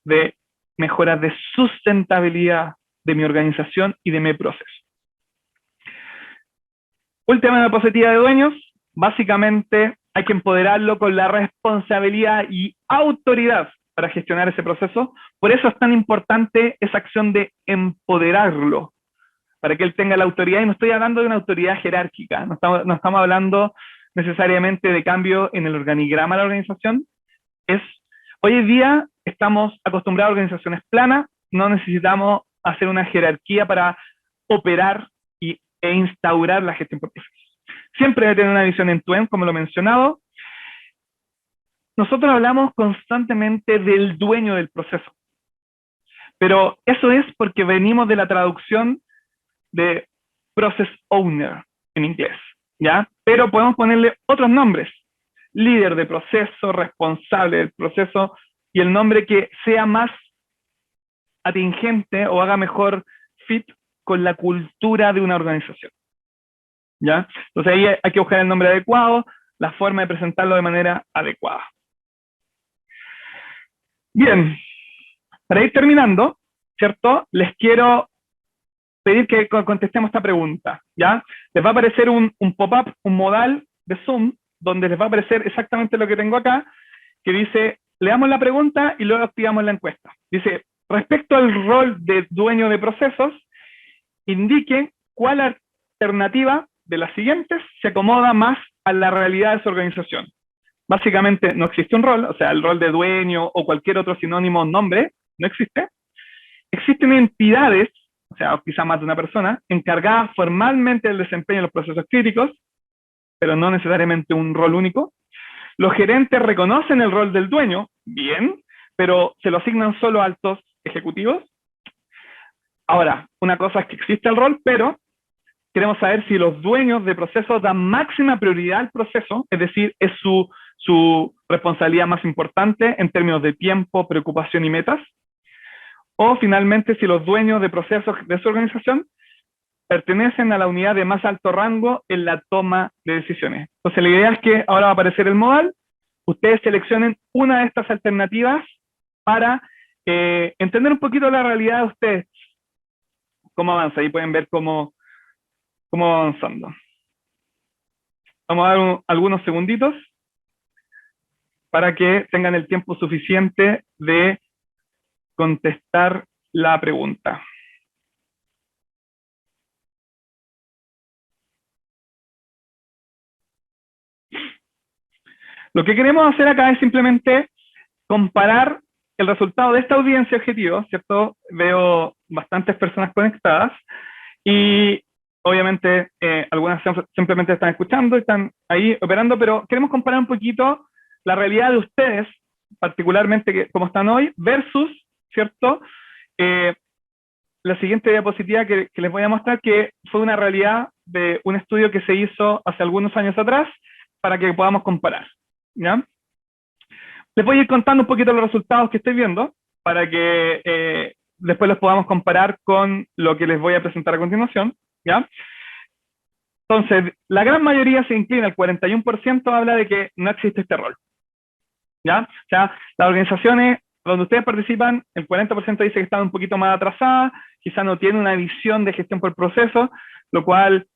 de mejoras de sustentabilidad de mi organización y de mi proceso. Última diapositiva de dueños. Básicamente hay que empoderarlo con la responsabilidad y autoridad para gestionar ese proceso. Por eso es tan importante esa acción de empoderarlo, para que él tenga la autoridad, y no estoy hablando de una autoridad jerárquica, no estamos hablando necesariamente de cambio en el organigrama de la organización. Hoy en día estamos acostumbrados a organizaciones planas, no necesitamos hacer una jerarquía para operar e instaurar la gestión por procesos. Siempre debe tener una visión end-to-end, como lo he mencionado. Nosotros hablamos constantemente del dueño del proceso, pero eso es porque venimos de la traducción de process owner en inglés, ¿ya? Pero podemos ponerle otros nombres: líder de proceso, responsable del proceso, y el nombre que sea más atingente o haga mejor fit con la cultura de una organización, ¿ya? Entonces ahí hay que buscar el nombre adecuado, la forma de presentarlo de manera adecuada. Bien, para ir terminando, ¿cierto? Les quiero pedir que contestemos esta pregunta, ¿ya? Les va a aparecer un pop-up, un modal de Zoom, donde les va a aparecer exactamente lo que tengo acá, que dice, leamos la pregunta y luego activamos la encuesta. Dice, respecto al rol de dueño de procesos, indique cuál alternativa de las siguientes se acomoda más a la realidad de su organización. Básicamente no existe un rol, o sea, el rol de dueño o cualquier otro sinónimo o nombre, no existe. Existen entidades, o sea, quizá más de una persona, encargadas formalmente del desempeño de los procesos críticos, pero no necesariamente un rol único. Los gerentes reconocen el rol del dueño, bien, pero se lo asignan solo a altos ejecutivos. Ahora, una cosa es que existe el rol, pero queremos saber si los dueños de procesos dan máxima prioridad al proceso, es decir, es su responsabilidad más importante en términos de tiempo, preocupación y metas. O finalmente, si los dueños de procesos de su organización pertenecen a la unidad de más alto rango en la toma de decisiones. Entonces la idea es que ahora va a aparecer el modal, ustedes seleccionen una de estas alternativas para entender un poquito la realidad de ustedes, cómo avanza. Ahí pueden ver cómo va avanzando. Vamos a dar algunos segunditos para que tengan el tiempo suficiente de contestar la pregunta. Lo que queremos hacer acá es simplemente comparar el resultado de esta audiencia objetivo, ¿cierto? Veo bastantes personas conectadas y obviamente algunas simplemente están escuchando y están ahí operando, pero queremos comparar un poquito la realidad de ustedes, particularmente cómo están hoy, versus, ¿cierto? La siguiente diapositiva que les voy a mostrar, que fue una realidad de un estudio que se hizo hace algunos años atrás, para que podamos comparar, ¿ya? Les voy a ir contando un poquito los resultados que estoy viendo, para que después los podamos comparar con lo que les voy a presentar a continuación, ¿ya? Entonces, la gran mayoría se inclina, el 41% habla de que no existe este rol, ¿ya? O sea, las organizaciones donde ustedes participan, el 40% dice que están un poquito más atrasadas, quizá no tienen una visión de gestión por proceso, lo cual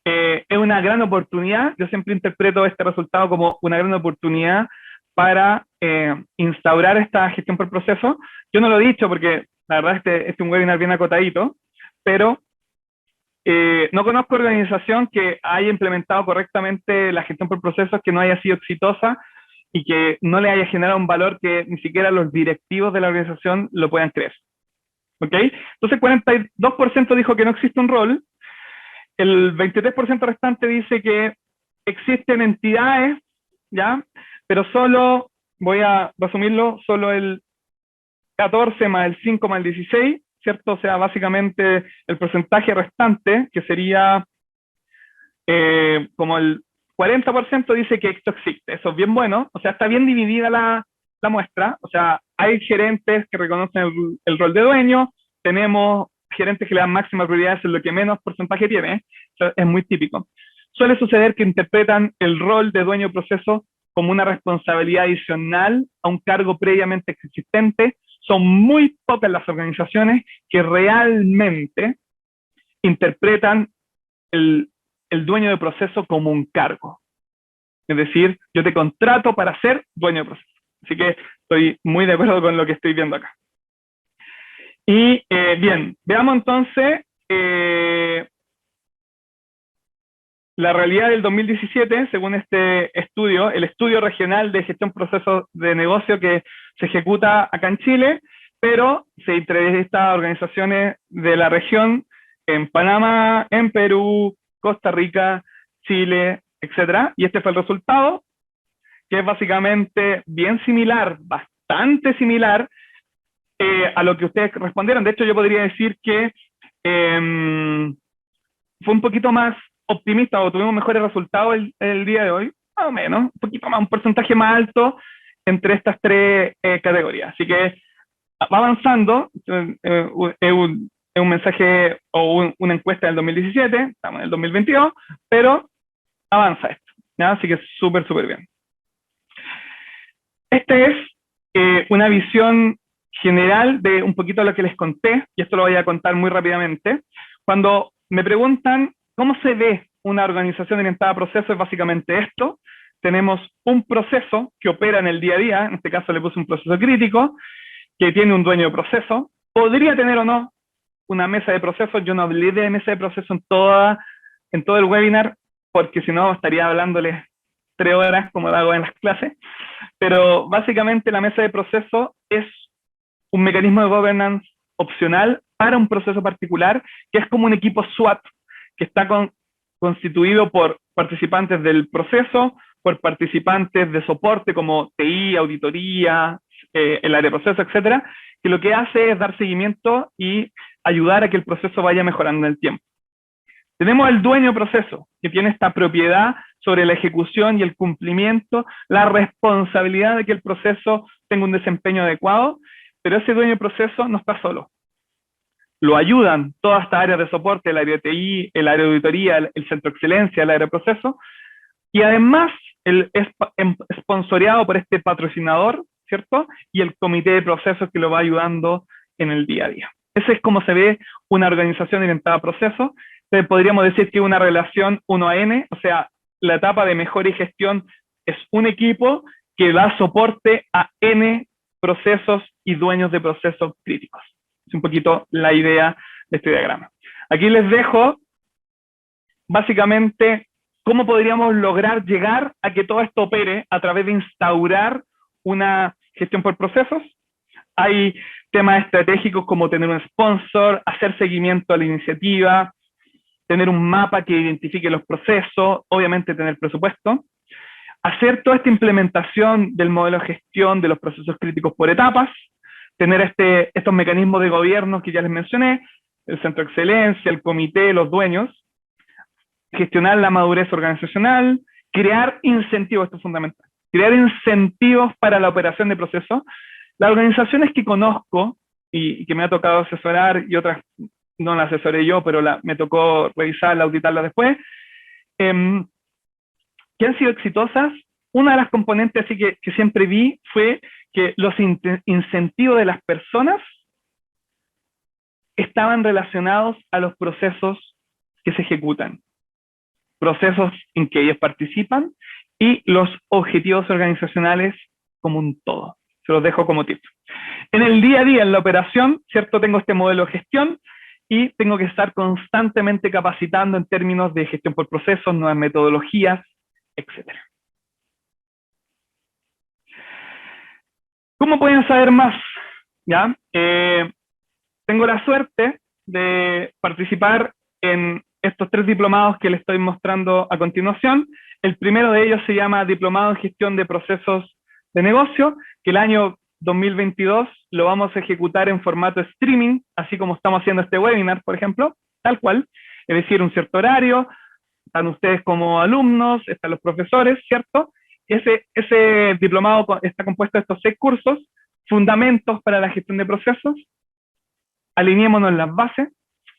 es una gran oportunidad. Yo siempre interpreto este resultado como una gran oportunidad para instaurar esta gestión por proceso. Yo no lo he dicho porque la verdad este es un webinar bien acotadito, pero no conozco organización que haya implementado correctamente la gestión por procesos, que no haya sido exitosa y que no le haya generado un valor que ni siquiera los directivos de la organización lo puedan creer. ¿Ok? Entonces 42% dijo que no existe un rol, el 23% restante dice que existen entidades, ¿ya? Pero solo, voy a resumirlo, solo el 14 más el 5 más el 16, ¿cierto? O sea, básicamente el porcentaje restante, que sería como el 40%, dice que esto existe. Eso es bien bueno, o sea, está bien dividida la muestra, o sea, hay gerentes que reconocen el rol de dueño, tenemos gerentes que le dan máxima prioridad, es lo que menos porcentaje tiene, eso es muy típico. Suele suceder que interpretan el rol de dueño de proceso como una responsabilidad adicional a un cargo previamente existente. Son muy pocas las organizaciones que realmente interpretan el dueño de proceso como un cargo. Es decir, yo te contrato para ser dueño de proceso. Así que estoy muy de acuerdo con lo que estoy viendo acá. Y bien, veamos entonces la realidad del 2017, según este estudio, el estudio regional de gestión procesos de negocio que se ejecuta acá en Chile, pero se entrevista a organizaciones de la región en Panamá, en Perú, Costa Rica, Chile, etcétera. Y este fue el resultado, que es básicamente bien similar, bastante similar a lo que ustedes respondieron. De hecho, yo podría decir que fue un poquito más optimista o tuvimos mejores resultados el día de hoy, más o menos, un poquito más, un porcentaje más alto entre estas tres categorías. Así que va avanzando, es un mensaje o una encuesta del 2017, estamos en el 2022, pero avanza esto, ¿ya? Así que súper, súper bien. Esta es una visión general de un poquito lo que les conté, y esto lo voy a contar muy rápidamente. Cuando me preguntan cómo se ve una organización orientada a procesos, es básicamente esto. Tenemos un proceso que opera en el día a día, en este caso le puse un proceso crítico, que tiene un dueño de proceso. Podría tener o no una mesa de procesos. Yo no hablé de mesa de procesos en todo el webinar, porque si no estaría hablándoles 3 horas como lo hago en las clases. Pero básicamente la mesa de proceso es un mecanismo de governance opcional para un proceso particular, que es como un equipo SWAT, que está constituido por participantes del proceso, por participantes de soporte como TI, auditoría, el área de proceso, etcétera, que lo que hace es dar seguimiento y ayudar a que el proceso vaya mejorando en el tiempo. Tenemos al dueño de proceso, que tiene esta propiedad sobre la ejecución y el cumplimiento, la responsabilidad de que el proceso tenga un desempeño adecuado, pero ese dueño de proceso no está solo. Lo ayudan todas estas áreas de soporte, el área de TI, el área de auditoría, el centro de excelencia, el área de proceso, y además es sponsoreado por este patrocinador, ¿cierto? Y el comité de procesos que lo va ayudando en el día a día. Ese es como se ve una organización orientada a procesos. Entonces podríamos decir que es una relación 1 a N, o sea, la etapa de mejora y gestión es un equipo que da soporte a N procesos y dueños de procesos críticos. Es un poquito la idea de este diagrama. Aquí les dejo básicamente cómo podríamos lograr llegar a que todo esto opere a través de instaurar una gestión por procesos. Hay temas estratégicos como tener un sponsor, hacer seguimiento a la iniciativa, tener un mapa que identifique los procesos, obviamente tener presupuesto, hacer toda esta implementación del modelo de gestión de los procesos críticos por etapas, tener estos mecanismos de gobierno que ya les mencioné, el centro de excelencia, el comité, los dueños, gestionar la madurez organizacional, crear incentivos, esto es fundamental, crear incentivos para la operación de procesos. Las organizaciones que conozco y que me ha tocado asesorar, y otras no las asesoré yo, pero me tocó revisarla, auditarla después, que han sido exitosas, una de las componentes así que siempre vi fue que los incentivos de las personas estaban relacionados a los procesos que se ejecutan, procesos en que ellos participan y los objetivos organizacionales como un todo. Se los dejo como tip. En el día a día, en la operación, ¿cierto? Tengo este modelo de gestión y tengo que estar constantemente capacitando en términos de gestión por procesos, nuevas metodologías, etc. ¿Cómo pueden saber más? ¿Ya? Tengo la suerte de participar en estos 3 diplomados que les estoy mostrando a continuación. El primero de ellos se llama Diplomado en Gestión de Procesos de Negocio, que el año 2022 lo vamos a ejecutar en formato streaming, así como estamos haciendo este webinar, por ejemplo, tal cual, es decir, un cierto horario, están ustedes como alumnos, están los profesores, ¿cierto? Ese diplomado está compuesto de estos 6 cursos, fundamentos para la gestión de procesos, alineémonos en las bases,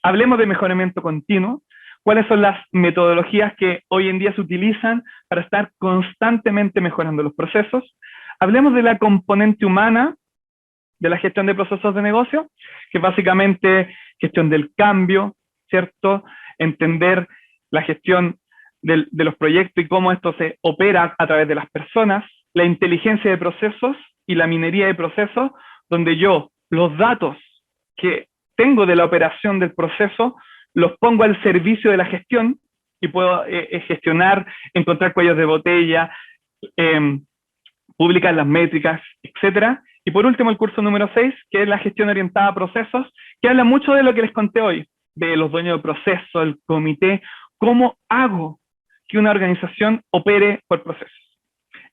hablemos de mejoramiento continuo, cuáles son las metodologías que hoy en día se utilizan para estar constantemente mejorando los procesos, hablemos de la componente humana de la gestión de procesos de negocio, que es básicamente gestión del cambio, ¿cierto? Entender la gestión de los proyectos y cómo esto se opera a través de las personas, la inteligencia de procesos y la minería de procesos, donde yo los datos que tengo de la operación del proceso los pongo al servicio de la gestión y puedo gestionar, encontrar cuellos de botella, publicar las métricas, etcétera. Y por último, el curso número 6, que es la gestión orientada a procesos, que habla mucho de lo que les conté hoy, de los dueños de proceso, el comité, cómo hago que una organización opere por procesos.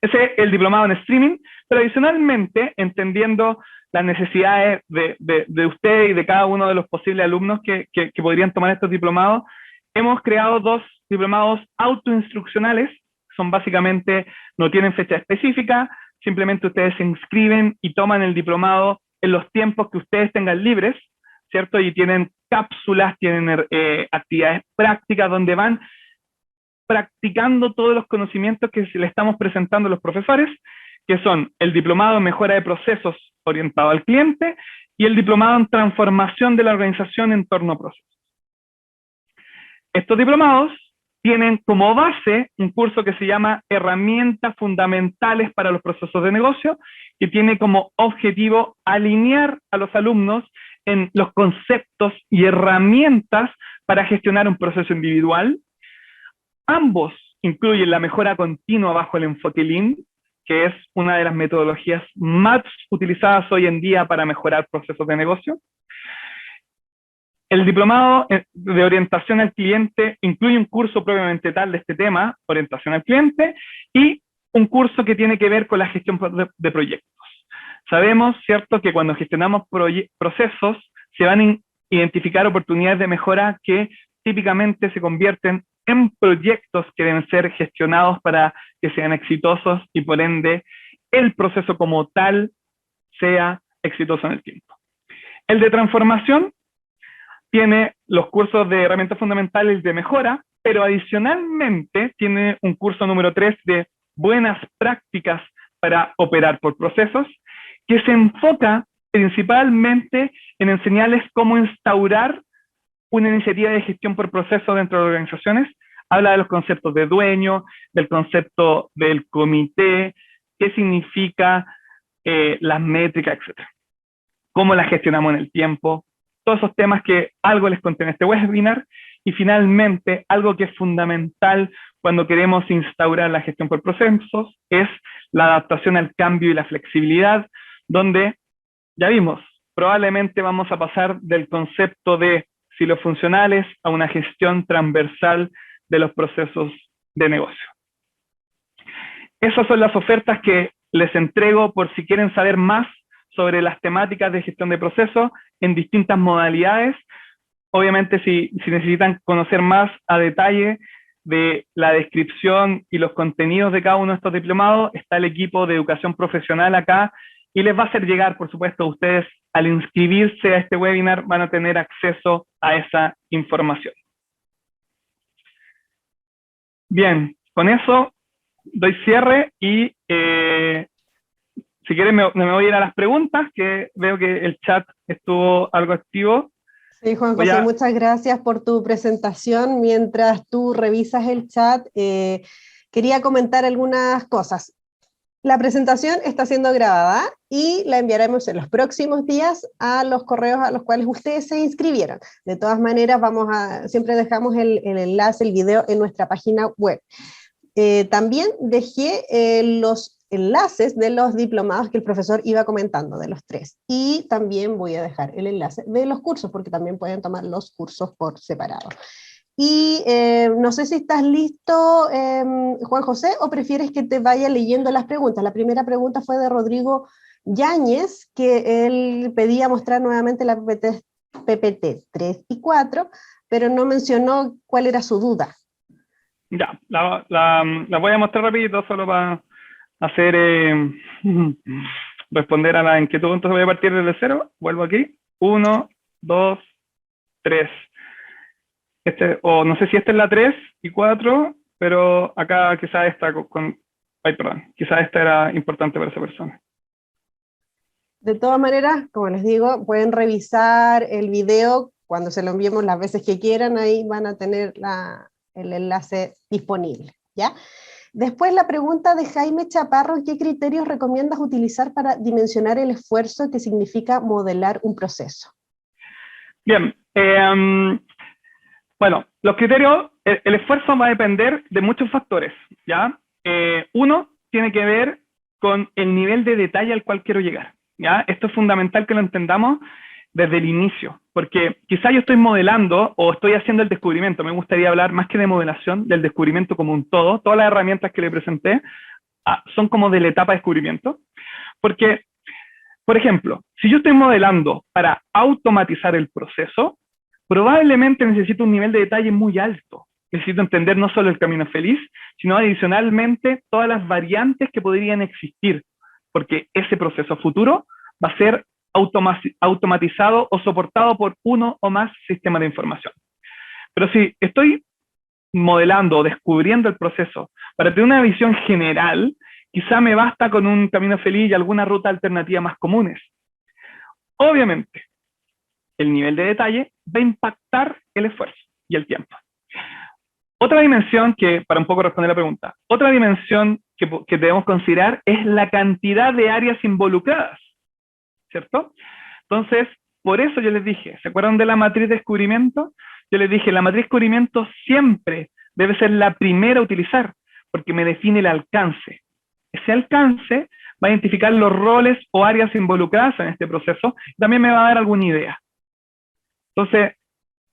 Ese es el diplomado en streaming, pero adicionalmente, entendiendo las necesidades de usted y de cada uno de los posibles alumnos que podrían tomar estos diplomados, hemos creado 2 diplomados autoinstruccionales, son básicamente, no tienen fecha específica, simplemente ustedes se inscriben y toman el diplomado en los tiempos que ustedes tengan libres, ¿cierto? Y tienen cápsulas, tienen actividades prácticas donde van practicando todos los conocimientos que le estamos presentando a los profesores, que son el diplomado en mejora de procesos orientado al cliente y el diplomado en transformación de la organización en torno a procesos. Estos diplomados tienen como base un curso que se llama Herramientas Fundamentales para los Procesos de Negocio, que tiene como objetivo alinear a los alumnos en los conceptos y herramientas para gestionar un proceso individual. Ambos incluyen la mejora continua bajo el enfoque Lean, que es una de las metodologías más utilizadas hoy en día para mejorar procesos de negocio. El diplomado de orientación al cliente incluye un curso propiamente tal de este tema, orientación al cliente, y un curso que tiene que ver con la gestión de proyectos. Sabemos, ¿cierto?, que cuando gestionamos procesos se van a identificar oportunidades de mejora que típicamente se convierten en proyectos que deben ser gestionados para que sean exitosos y por ende el proceso como tal sea exitoso en el tiempo. El de transformación tiene los cursos de herramientas fundamentales de mejora, pero adicionalmente tiene un curso número 3 de buenas prácticas para operar por procesos, que se enfoca principalmente en enseñarles cómo instaurar una iniciativa de gestión por proceso dentro de organizaciones. Habla de los conceptos de dueño, del concepto del comité, qué significa las métricas, etc. Cómo las gestionamos en el tiempo, todos esos temas que algo les conté en este webinar. Y finalmente, algo que es fundamental cuando queremos instaurar la gestión por procesos es la adaptación al cambio y la flexibilidad, donde ya vimos, probablemente vamos a pasar del concepto de silos funcionales a una gestión transversal de los procesos de negocio. Esas son las ofertas que les entrego por si quieren saber más sobre las temáticas de gestión de procesos en distintas modalidades. Obviamente, si necesitan conocer más a detalle de la descripción y los contenidos de cada uno de estos diplomados, está el equipo de educación profesional acá y les va a hacer llegar, por supuesto, a ustedes, al inscribirse a este webinar, van a tener acceso a esa información. Bien, con eso doy cierre y si quieren me voy a ir a las preguntas, que veo que el chat estuvo algo activo.
Sí, Juan José, muchas gracias por tu presentación. Mientras tú revisas el chat, quería comentar algunas cosas. La presentación está siendo grabada y la enviaremos en los próximos días a los correos a los cuales ustedes se inscribieron. De todas maneras, siempre dejamos el enlace, el video en nuestra página web. También dejé los enlaces de los diplomados que el profesor iba comentando, de los 3. Y también voy a dejar el enlace de los cursos, porque también pueden tomar los cursos por separado. Y no sé si estás listo, Juan José, o prefieres que te vaya leyendo las preguntas. La primera pregunta fue de Rodrigo Yáñez, que él pedía mostrar nuevamente la PPT 3 y 4, pero no mencionó cuál era su duda.
Ya, la voy a mostrar rapidito, solo para hacer, responder a la inquietud. Entonces voy a partir desde 0, vuelvo aquí, 1, 2, 3. O no sé si esta es la 3 y 4, pero acá quizás esta quizás esta era importante para esa persona.
De todas maneras, como les digo, pueden revisar el video cuando se lo enviemos las veces que quieran, ahí van a tener el enlace disponible, ¿ya? Después la pregunta de Jaime Chaparro, ¿qué criterios recomiendas utilizar para dimensionar el esfuerzo que significa modelar un proceso?
Bien, bueno, los criterios, el esfuerzo va a depender de muchos factores, ¿ya? Uno tiene que ver con el nivel de detalle al cual quiero llegar, ¿ya? Esto es fundamental que lo entendamos desde el inicio, porque quizá yo estoy modelando o estoy haciendo el descubrimiento, me gustaría hablar más que de modelación, del descubrimiento como un todo, todas las herramientas que le presenté son como de la etapa de descubrimiento, porque, por ejemplo, si yo estoy modelando para automatizar el proceso, probablemente necesito un nivel de detalle muy alto. Necesito entender no solo el camino feliz, sino adicionalmente todas las variantes que podrían existir, porque ese proceso futuro va a ser automatizado o soportado por uno o más sistemas de información. Pero si estoy modelando o descubriendo el proceso para tener una visión general, quizá me basta con un camino feliz y alguna ruta alternativa más comunes. Obviamente, el nivel de detalle va a impactar el esfuerzo y el tiempo. Otra dimensión que, para un poco responder la pregunta, otra dimensión que debemos considerar es la cantidad de áreas involucradas, ¿cierto? Entonces, por eso yo les dije, ¿se acuerdan de la matriz de descubrimiento? Yo les dije, la matriz de descubrimiento siempre debe ser la primera a utilizar, porque me define el alcance. Ese alcance va a identificar los roles o áreas involucradas en este proceso, y también me va a dar alguna idea. Entonces,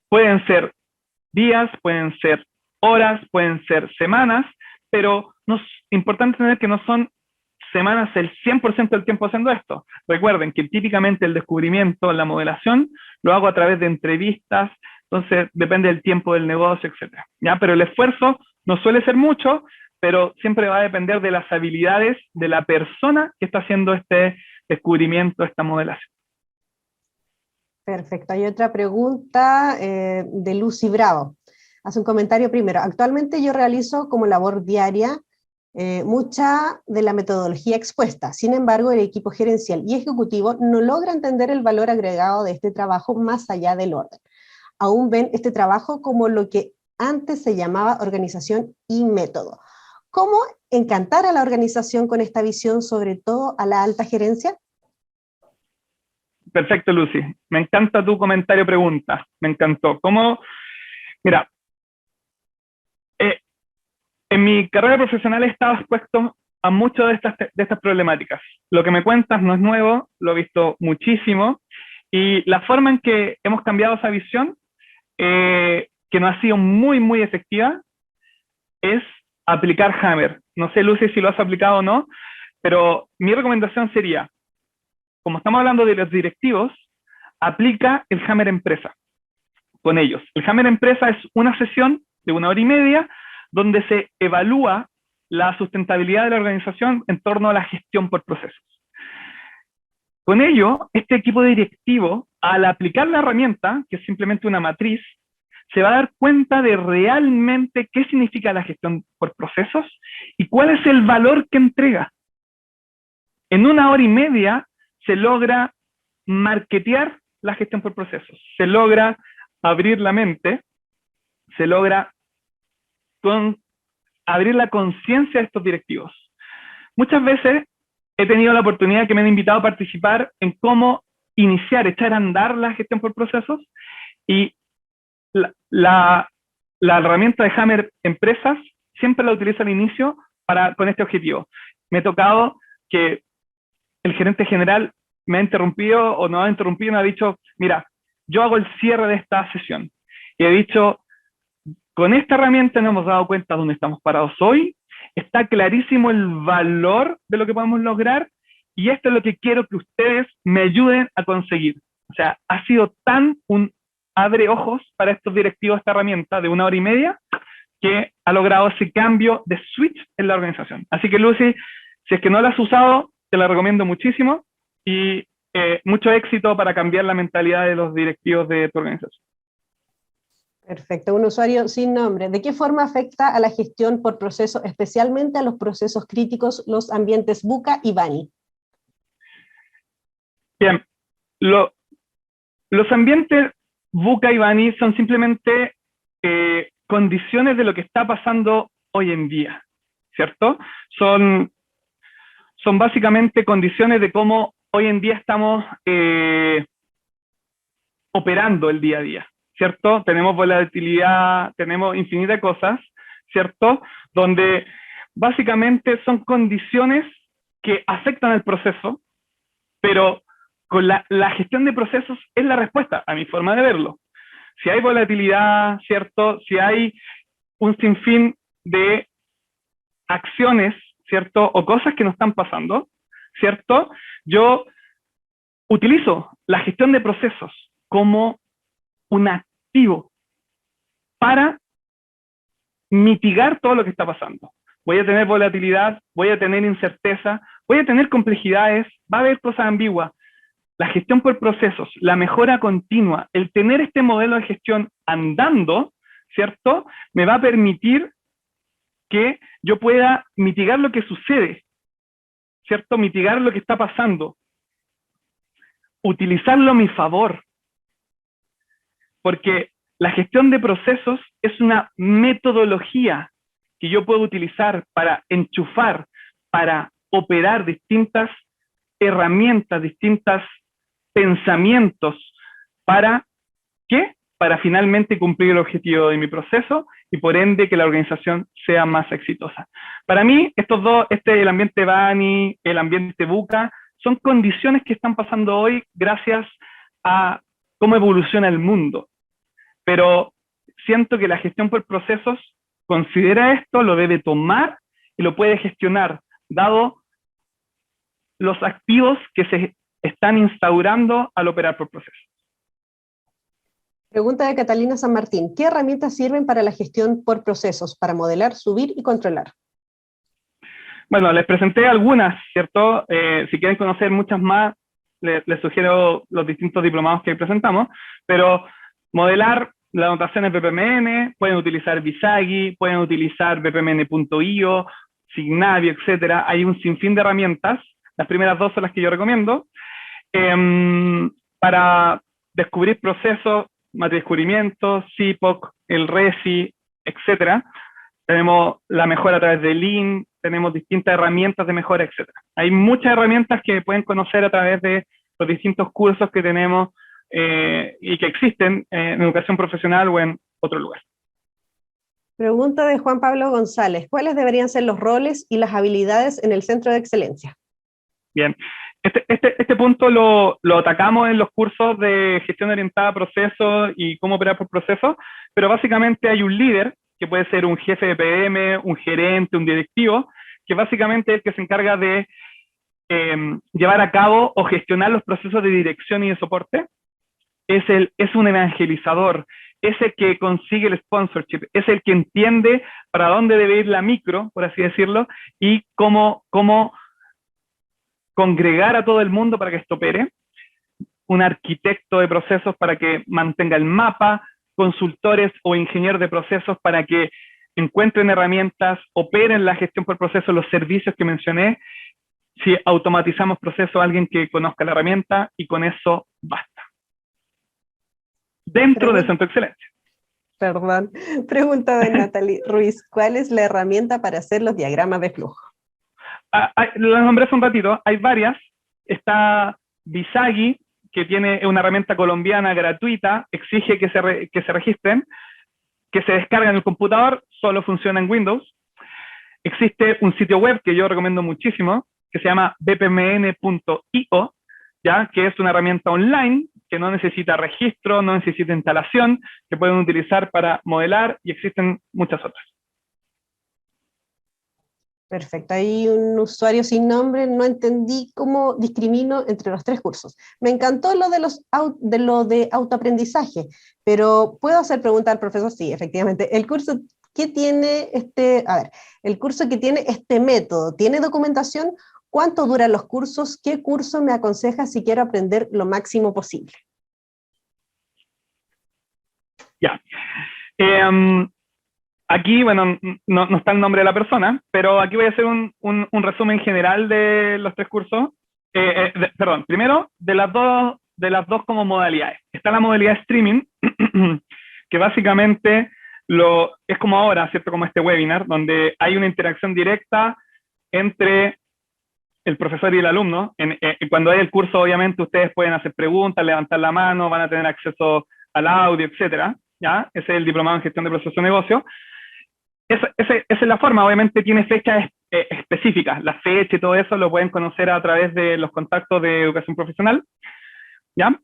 pueden ser días, pueden ser horas, pueden ser semanas, pero es importante entender que no son semanas el 100% del tiempo haciendo esto. Recuerden que típicamente el descubrimiento, la modelación, lo hago a través de entrevistas, entonces depende del tiempo del negocio, etc. ¿Ya? Pero el esfuerzo no suele ser mucho, pero siempre va a depender de las habilidades de la persona que está haciendo este descubrimiento, esta modelación.
Perfecto. Hay otra pregunta de Lucy Bravo. Hace un comentario primero. Actualmente yo realizo como labor diaria mucha de la metodología expuesta. Sin embargo, el equipo gerencial y ejecutivo no logra entender el valor agregado de este trabajo más allá del orden. Aún ven este trabajo como lo que antes se llamaba organización y método. ¿Cómo encantar a la organización con esta visión, sobre todo a la alta gerencia?
Perfecto, Lucy. Me encanta tu comentario pregunta. Me encantó. Mira, en mi carrera profesional he estado expuesto a muchas de estas problemáticas. Lo que me cuentas no es nuevo, lo he visto muchísimo, y la forma en que hemos cambiado esa visión, que no ha sido muy, muy efectiva, es aplicar Hammer. No sé, Lucy, si lo has aplicado o no, pero mi recomendación sería, como estamos hablando de los directivos, aplica el Hammer Empresa con ellos. El Hammer Empresa es una sesión de 1 hora y media donde se evalúa la sustentabilidad de la organización en torno a la gestión por procesos. Con ello, este equipo directivo, al aplicar la herramienta, que es simplemente una matriz, se va a dar cuenta de realmente qué significa la gestión por procesos y cuál es el valor que entrega. En 1 hora y media se logra marketear la gestión por procesos, se logra abrir la mente, se logra abrir la conciencia de estos directivos. Muchas veces he tenido la oportunidad que me han invitado a participar en cómo iniciar, echar a andar la gestión por procesos, y la herramienta de Hammer Empresas siempre la utilizo al inicio con este objetivo. Me ha tocado que el gerente general me ha interrumpido o no ha interrumpido y me ha dicho, mira, yo hago el cierre de esta sesión. Y he dicho, con esta herramienta nos hemos dado cuenta de dónde estamos parados hoy, está clarísimo el valor de lo que podemos lograr, y esto es lo que quiero que ustedes me ayuden a conseguir. O sea, ha sido tan un abre ojos para estos directivos esta herramienta de 1 hora y media, que ha logrado ese cambio de switch en la organización. Así que, Lucy, si es que no la has usado, te la recomiendo muchísimo, y mucho éxito para cambiar la mentalidad de los directivos de tu organización.
Perfecto, un usuario sin nombre. ¿De qué forma afecta a la gestión por proceso, especialmente a los procesos críticos, los ambientes VUCA y BANI?
Bien, los ambientes VUCA y BANI son simplemente condiciones de lo que está pasando hoy en día, ¿cierto? Son básicamente condiciones de cómo hoy en día estamos operando el día a día, ¿cierto? Tenemos volatilidad, tenemos infinidad de cosas, ¿cierto? Donde básicamente son condiciones que afectan al proceso, pero con la gestión de procesos es la respuesta, a mi forma de verlo. Si hay volatilidad, ¿cierto? Si hay un sinfín de acciones, ¿cierto? O cosas que no están pasando, ¿cierto? Yo utilizo la gestión de procesos como un activo para mitigar todo lo que está pasando. Voy a tener volatilidad, voy a tener incerteza, voy a tener complejidades, va a haber cosas ambiguas. La gestión por procesos, la mejora continua, el tener este modelo de gestión andando, ¿cierto? Me va a permitir que yo pueda mitigar lo que sucede, ¿cierto? Mitigar lo que está pasando. Utilizarlo a mi favor. Porque la gestión de procesos es una metodología que yo puedo utilizar para enchufar, para operar distintas herramientas, distintos pensamientos, ¿para qué? Para finalmente cumplir el objetivo de mi proceso y por ende que la organización sea más exitosa. Para mí, estos dos, el ambiente Bani, el ambiente VUCA, son condiciones que están pasando hoy gracias a cómo evoluciona el mundo. Pero siento que la gestión por procesos considera esto, lo debe tomar y lo puede gestionar, dado los activos que se están instaurando al operar por procesos.
Pregunta de Catalina San Martín. ¿Qué herramientas sirven para la gestión por procesos, para modelar, subir y controlar?
Bueno, les presenté algunas, ¿cierto? Si quieren conocer muchas más, les sugiero los distintos diplomados que presentamos, pero modelar las notaciones BPMN, pueden utilizar Visagi, pueden utilizar bpmn.io, Signavio, etcétera. Hay un sinfín de herramientas, las primeras dos son las que yo recomiendo, para descubrir procesos, matriz de descubrimiento, CIPOC, el RESI, etcétera. Tenemos la mejora a través de Lean, tenemos distintas herramientas de mejora, etcétera. Hay muchas herramientas que pueden conocer a través de los distintos cursos que tenemos y que existen en educación profesional o en otro lugar.
Pregunta de Juan Pablo González. ¿Cuáles deberían ser los roles y las habilidades en el Centro de Excelencia?
Bien, este punto lo atacamos en los cursos de gestión orientada a procesos y cómo operar por procesos, pero básicamente hay un líder, que puede ser un jefe de PM, un gerente, un directivo, que básicamente es el que se encarga de llevar a cabo o gestionar los procesos de dirección y de soporte. Es un evangelizador, es el que consigue el sponsorship, es el que entiende para dónde debe ir la micro, por así decirlo, y cómo congregar a todo el mundo para que esto opere. Un arquitecto de procesos para que mantenga el mapa, consultores o ingenieros de procesos para que encuentren herramientas, operen la gestión por procesos, los servicios que mencioné. Si automatizamos procesos, alguien que conozca la herramienta y con eso basta. Dentro del Centro de Excelencia.
Perdón. Pregunta de Natalie Ruiz. ¿Cuál es la herramienta para hacer los diagramas de flujo?
Lo nombré hace un ratito. Hay varias. Está Visagi, que tiene una herramienta colombiana gratuita, exige que se registren, que se descarga en el computador, solo funciona en Windows. Existe un sitio web que yo recomiendo muchísimo, que se llama bpmn.io, ¿ya? Que es una herramienta online que no necesita registro, no necesita instalación, que pueden utilizar para modelar, y existen muchas otras.
Perfecto, hay un usuario sin nombre, no entendí cómo discrimino entre los tres cursos. Me encantó lo de autoaprendizaje, pero ¿puedo hacer pregunta al profesor? Sí, efectivamente. El curso que tiene el curso que tiene este método, ¿tiene documentación? ¿Cuánto duran los cursos? ¿Qué curso me aconseja si quiero aprender lo máximo posible?
Ya. Aquí, bueno, no está el nombre de la persona, pero aquí voy a hacer un resumen general de los tres cursos. Perdón, primero, de las dos como modalidades. Está la modalidad streaming, que básicamente es como ahora, ¿cierto? Como este webinar, donde hay una interacción directa entre el profesor y el alumno. Cuando hay el curso, obviamente, ustedes pueden hacer preguntas, levantar la mano, van a tener acceso al audio, etcétera, ¿ya? Ese es el diplomado en gestión de procesos de negocio. Esa es la forma, obviamente tiene fechas específicas. La fecha y todo eso lo pueden conocer a través de los contactos de educación profesional, ¿ya?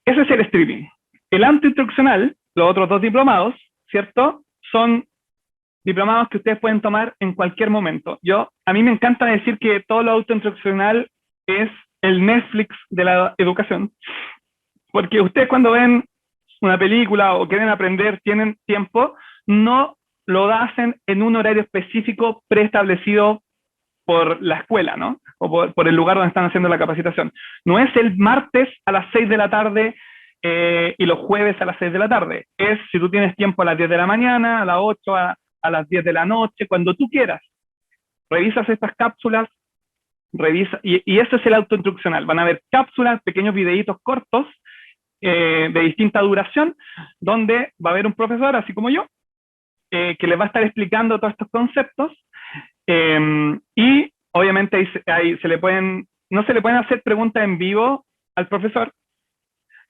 Ese es el streaming. El AMTO instruccional, los otros dos diplomados, ¿cierto? Son diplomados que ustedes pueden tomar en cualquier momento. A mí me encanta decir que todo lo autoinstruccional es el Netflix de la educación, porque ustedes cuando ven una película o quieren aprender, tienen tiempo, no lo hacen en un horario específico preestablecido por la escuela, ¿no? O por el lugar donde están haciendo la capacitación. No es el martes a las 6 de la tarde y los jueves a las 6 de la tarde. Es si tú tienes tiempo a las 10 de la mañana, a las 8, a las 10 de la noche, cuando tú quieras. Revisas estas cápsulas, y eso es el autoinstruccional. Van a haber cápsulas, pequeños videitos cortos, de distinta duración, donde va a haber un profesor, así como yo, que les va a estar explicando todos estos conceptos, y obviamente ahí no se le pueden hacer preguntas en vivo al profesor,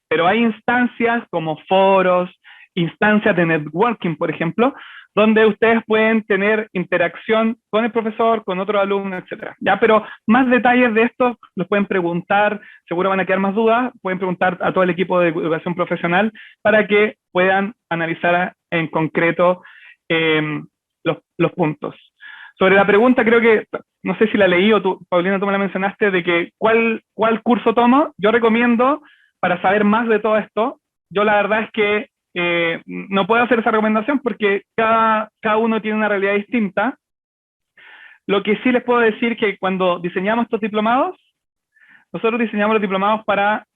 pero hay instancias como foros, instancias de networking, por ejemplo, donde ustedes pueden tener interacción con el profesor, con otros alumnos, etc. ¿Ya? Pero más detalles de esto los pueden preguntar, seguro van a quedar más dudas, pueden preguntar a todo el equipo de educación profesional para que puedan analizar en concreto los puntos. Sobre la pregunta, creo que, no sé si la leí o tú, Paulina, tú me la mencionaste, de que cuál curso tomo. Yo recomiendo, para saber más de todo esto, yo la verdad es que no puedo hacer esa recomendación porque cada uno tiene una realidad distinta. Lo que sí les puedo decir que cuando diseñamos estos diplomados, nosotros diseñamos los diplomados para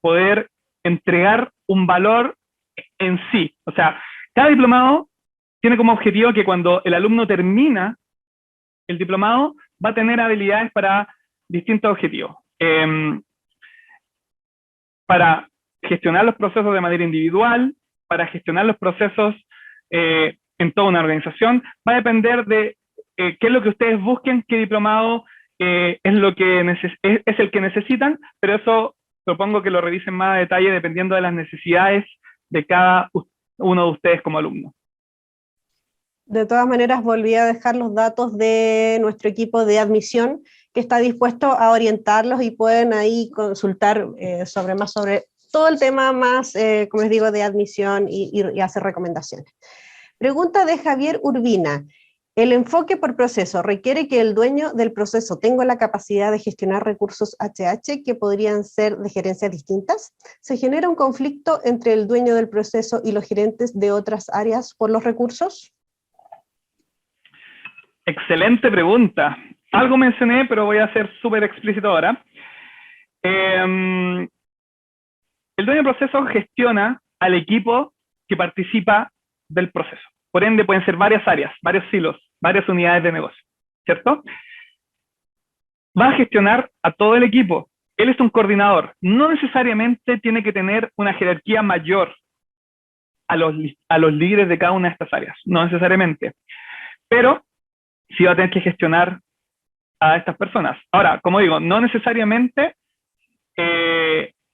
poder entregar un valor en sí. O sea, cada diplomado tiene como objetivo que cuando el alumno termina el diplomado va a tener habilidades para distintos objetivos. Para gestionar los procesos de manera individual, para gestionar los procesos en toda una organización. Va a depender de qué es lo que ustedes busquen, qué diplomado es el que necesitan, pero eso propongo que lo revisen más a detalle dependiendo de las necesidades de cada uno de ustedes como alumno.
De todas maneras, volví a dejar los datos de nuestro equipo de admisión, que está dispuesto a orientarlos y pueden ahí consultar sobre todo el tema más, como les digo, de admisión y hacer recomendaciones. Pregunta de Javier Urbina. ¿El enfoque por proceso requiere que el dueño del proceso tenga la capacidad de gestionar recursos HH que podrían ser de gerencias distintas? ¿Se genera un conflicto entre el dueño del proceso y los gerentes de otras áreas por los recursos?
Excelente pregunta. Algo mencioné, pero voy a ser súper explícito ahora. El dueño del proceso gestiona al equipo que participa del proceso. Por ende, pueden ser varias áreas, varios silos, varias unidades de negocio, ¿cierto? Va a gestionar a todo el equipo. Él es un coordinador. No necesariamente tiene que tener una jerarquía mayor a los líderes de cada una de estas áreas. No necesariamente. Pero sí va a tener que gestionar a estas personas. Ahora, como digo, no necesariamente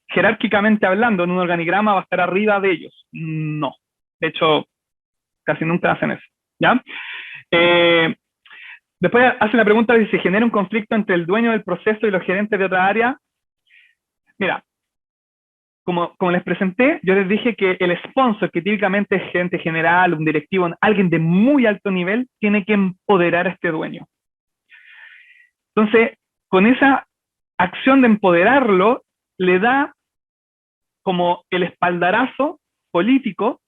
jerárquicamente hablando en un organigrama va a estar arriba de ellos. No. De hecho, casi nunca hacen eso, ¿ya? Después hacen la pregunta de si se genera un conflicto entre el dueño del proceso y los gerentes de otra área. Mira, como les presenté, yo les dije que el sponsor, que típicamente es gerente general, un directivo, alguien de muy alto nivel, tiene que empoderar a este dueño. Entonces, con esa acción de empoderarlo, le da como el espaldarazo político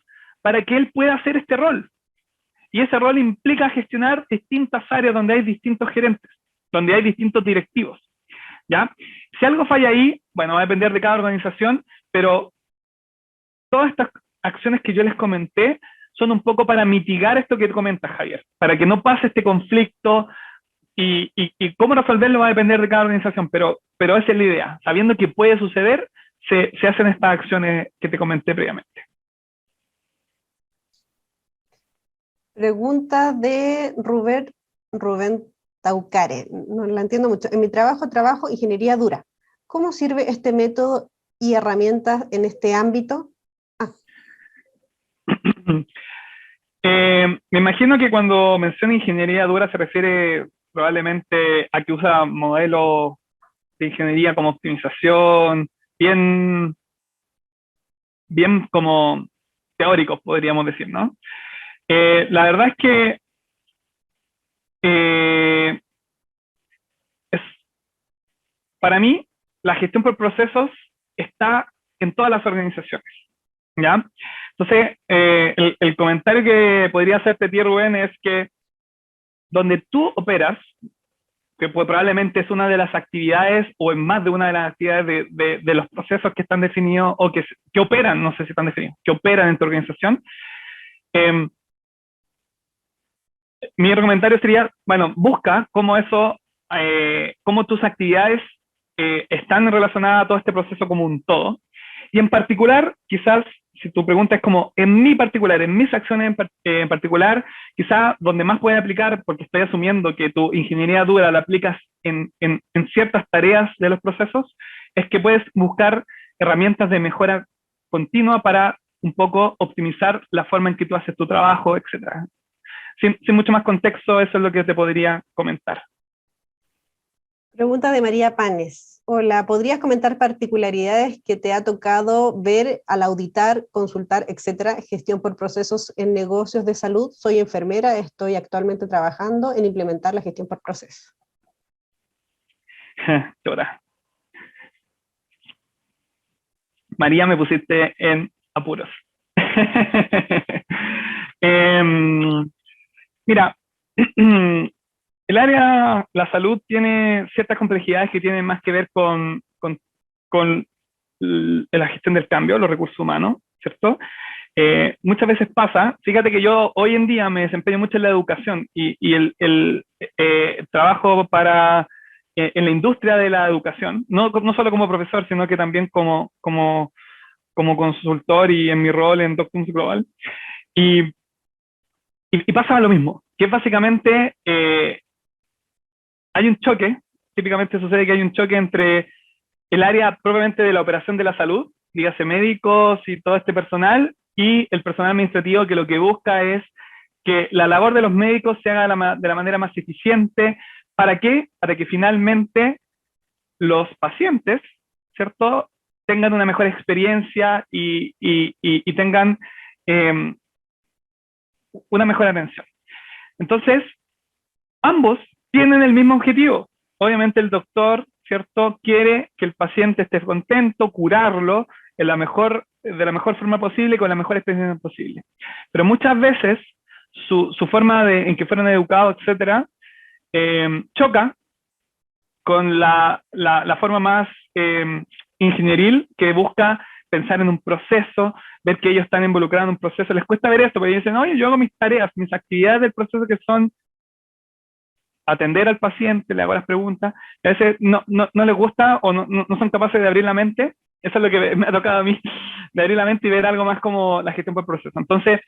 para que él pueda hacer este rol. Y ese rol implica gestionar distintas áreas donde hay distintos gerentes, donde hay distintos directivos, ¿ya? Si algo falla ahí, bueno, va a depender de cada organización, pero todas estas acciones que yo les comenté son un poco para mitigar esto que comentas, Javier, para que no pase este conflicto y cómo resolverlo va a depender de cada organización, pero esa es la idea. Sabiendo que puede suceder, se hacen estas acciones que te comenté previamente.
Pregunta de Rubén Taucare. No la entiendo mucho. En mi trabajo ingeniería dura. ¿Cómo sirve este método y herramientas en este ámbito? Ah,
Me imagino que cuando menciona ingeniería dura se refiere probablemente a que usa modelos de ingeniería como optimización, bien, bien como teóricos, podríamos decir, ¿no? La verdad es que eh, es, para mí la gestión por procesos está en todas las organizaciones, ¿ya? Entonces, el comentario que podría hacerte, ti, Rubén, es que donde tú operas, que pues probablemente es una de las actividades o en más de una de las actividades de los procesos que están definidos o que operan, no sé si están definidos, que operan en tu organización, eh, mi comentario sería, bueno, busca cómo eso, cómo tus actividades están relacionadas a todo este proceso como un todo. Y en particular, quizás, si tu pregunta es como en mi particular, en mis acciones en particular, quizás donde más puede aplicar, porque estoy asumiendo que tu ingeniería dura la aplicas en ciertas tareas de los procesos, es que puedes buscar herramientas de mejora continua para un poco optimizar la forma en que tú haces tu trabajo, etcétera. Sin mucho más contexto, eso es lo que te podría comentar.
pregunta de María Panes. Hola, ¿podrías comentar particularidades que te ha tocado ver al auditar, consultar, etcétera, gestión por procesos en negocios de salud? Soy enfermera, estoy actualmente trabajando en implementar la gestión por procesos.
Llora. María, me pusiste en apuros. Mira, el área, la salud tiene ciertas complejidades que tienen más que ver con la gestión del cambio, los recursos humanos, ¿cierto? Muchas veces pasa, fíjate que yo hoy en día me desempeño mucho en la educación y trabajo en la industria de la educación, no solo como profesor, sino que también como consultor y en mi rol en Doctums Global. Y, y pasa lo mismo, que es básicamente hay un choque, típicamente sucede que hay un choque entre el área propiamente de la operación de la salud, dígase médicos y todo este personal, y el personal administrativo que lo que busca es que la labor de los médicos se haga de la manera más eficiente. ¿Para qué? Para que finalmente los pacientes, ¿cierto?, tengan una mejor experiencia y tengan eh, una mejor atención. Entonces, ambos tienen el mismo objetivo. Obviamente el doctor, ¿cierto?, quiere que el paciente esté contento, curarlo de la mejor forma posible, con la mejor experiencia posible. Pero muchas veces su forma en que fueron educados, etcétera, choca con la forma más ingenieril que busca pensar en un proceso, ver que ellos están involucrados en un proceso. Les cuesta ver esto, porque dicen, oye, yo hago mis tareas, mis actividades del proceso que son atender al paciente, le hago las preguntas, y a veces no les gusta o no son capaces de abrir la mente. Eso es lo que me ha tocado a mí, de abrir la mente y ver algo más como la gestión por proceso. Entonces,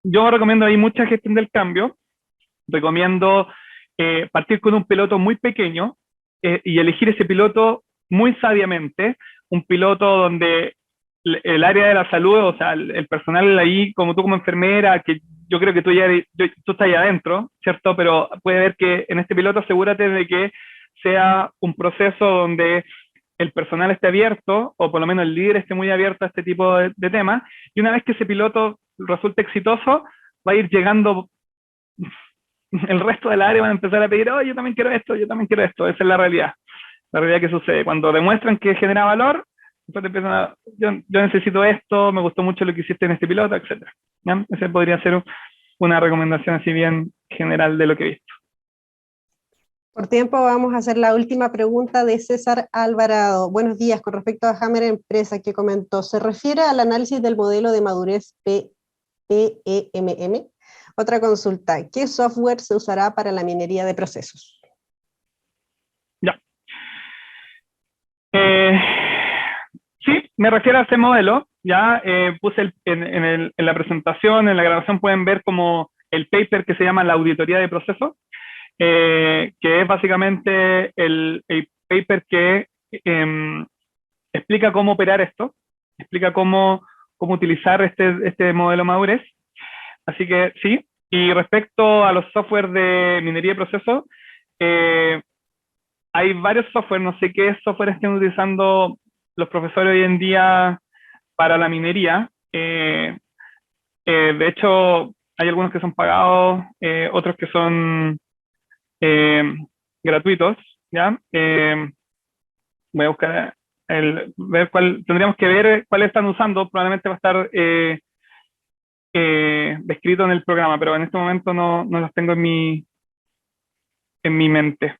yo recomiendo ahí mucha gestión del cambio, recomiendo partir con un piloto muy pequeño y elegir ese piloto muy sabiamente, un piloto donde el área de la salud, o sea, el personal ahí, como tú como enfermera, que yo creo que tú estás ahí adentro, ¿cierto? Pero puede ver que en este piloto asegúrate de que sea un proceso donde el personal esté abierto, o por lo menos el líder esté muy abierto a este tipo de temas, y una vez que ese piloto resulte exitoso, va a ir llegando el resto del área, van a empezar a pedir, oh, yo también quiero esto, yo también quiero esto. Esa es la realidad que sucede. Cuando demuestran que genera valor, después te empiezan yo necesito esto, me gustó mucho lo que hiciste en este piloto, etc. ¿Ya? Esa podría ser una recomendación así bien general de lo que he visto.
Por tiempo vamos a hacer la última pregunta de César Alvarado. Buenos días, con respecto a Hammer Empresa que comentó, ¿se refiere al análisis del modelo de madurez PEMM? Otra consulta, ¿qué software se usará para la minería de procesos?
Ya. Sí, me refiero a ese modelo. Ya puse en la presentación, en la grabación pueden ver como el paper que se llama la auditoría de procesos, que es básicamente el paper que explica cómo operar esto, explica cómo utilizar este modelo madurez. Así que sí. Y respecto a los software de minería y proceso, hay varios software, no sé qué software estén utilizando los profesores hoy en día para la minería. De hecho, hay algunos que son pagados, otros que son gratuitos, ¿ya? Voy a buscar ver tendríamos que ver cuál están usando, probablemente va a estar descrito en el programa, pero en este momento no los tengo en mi mente.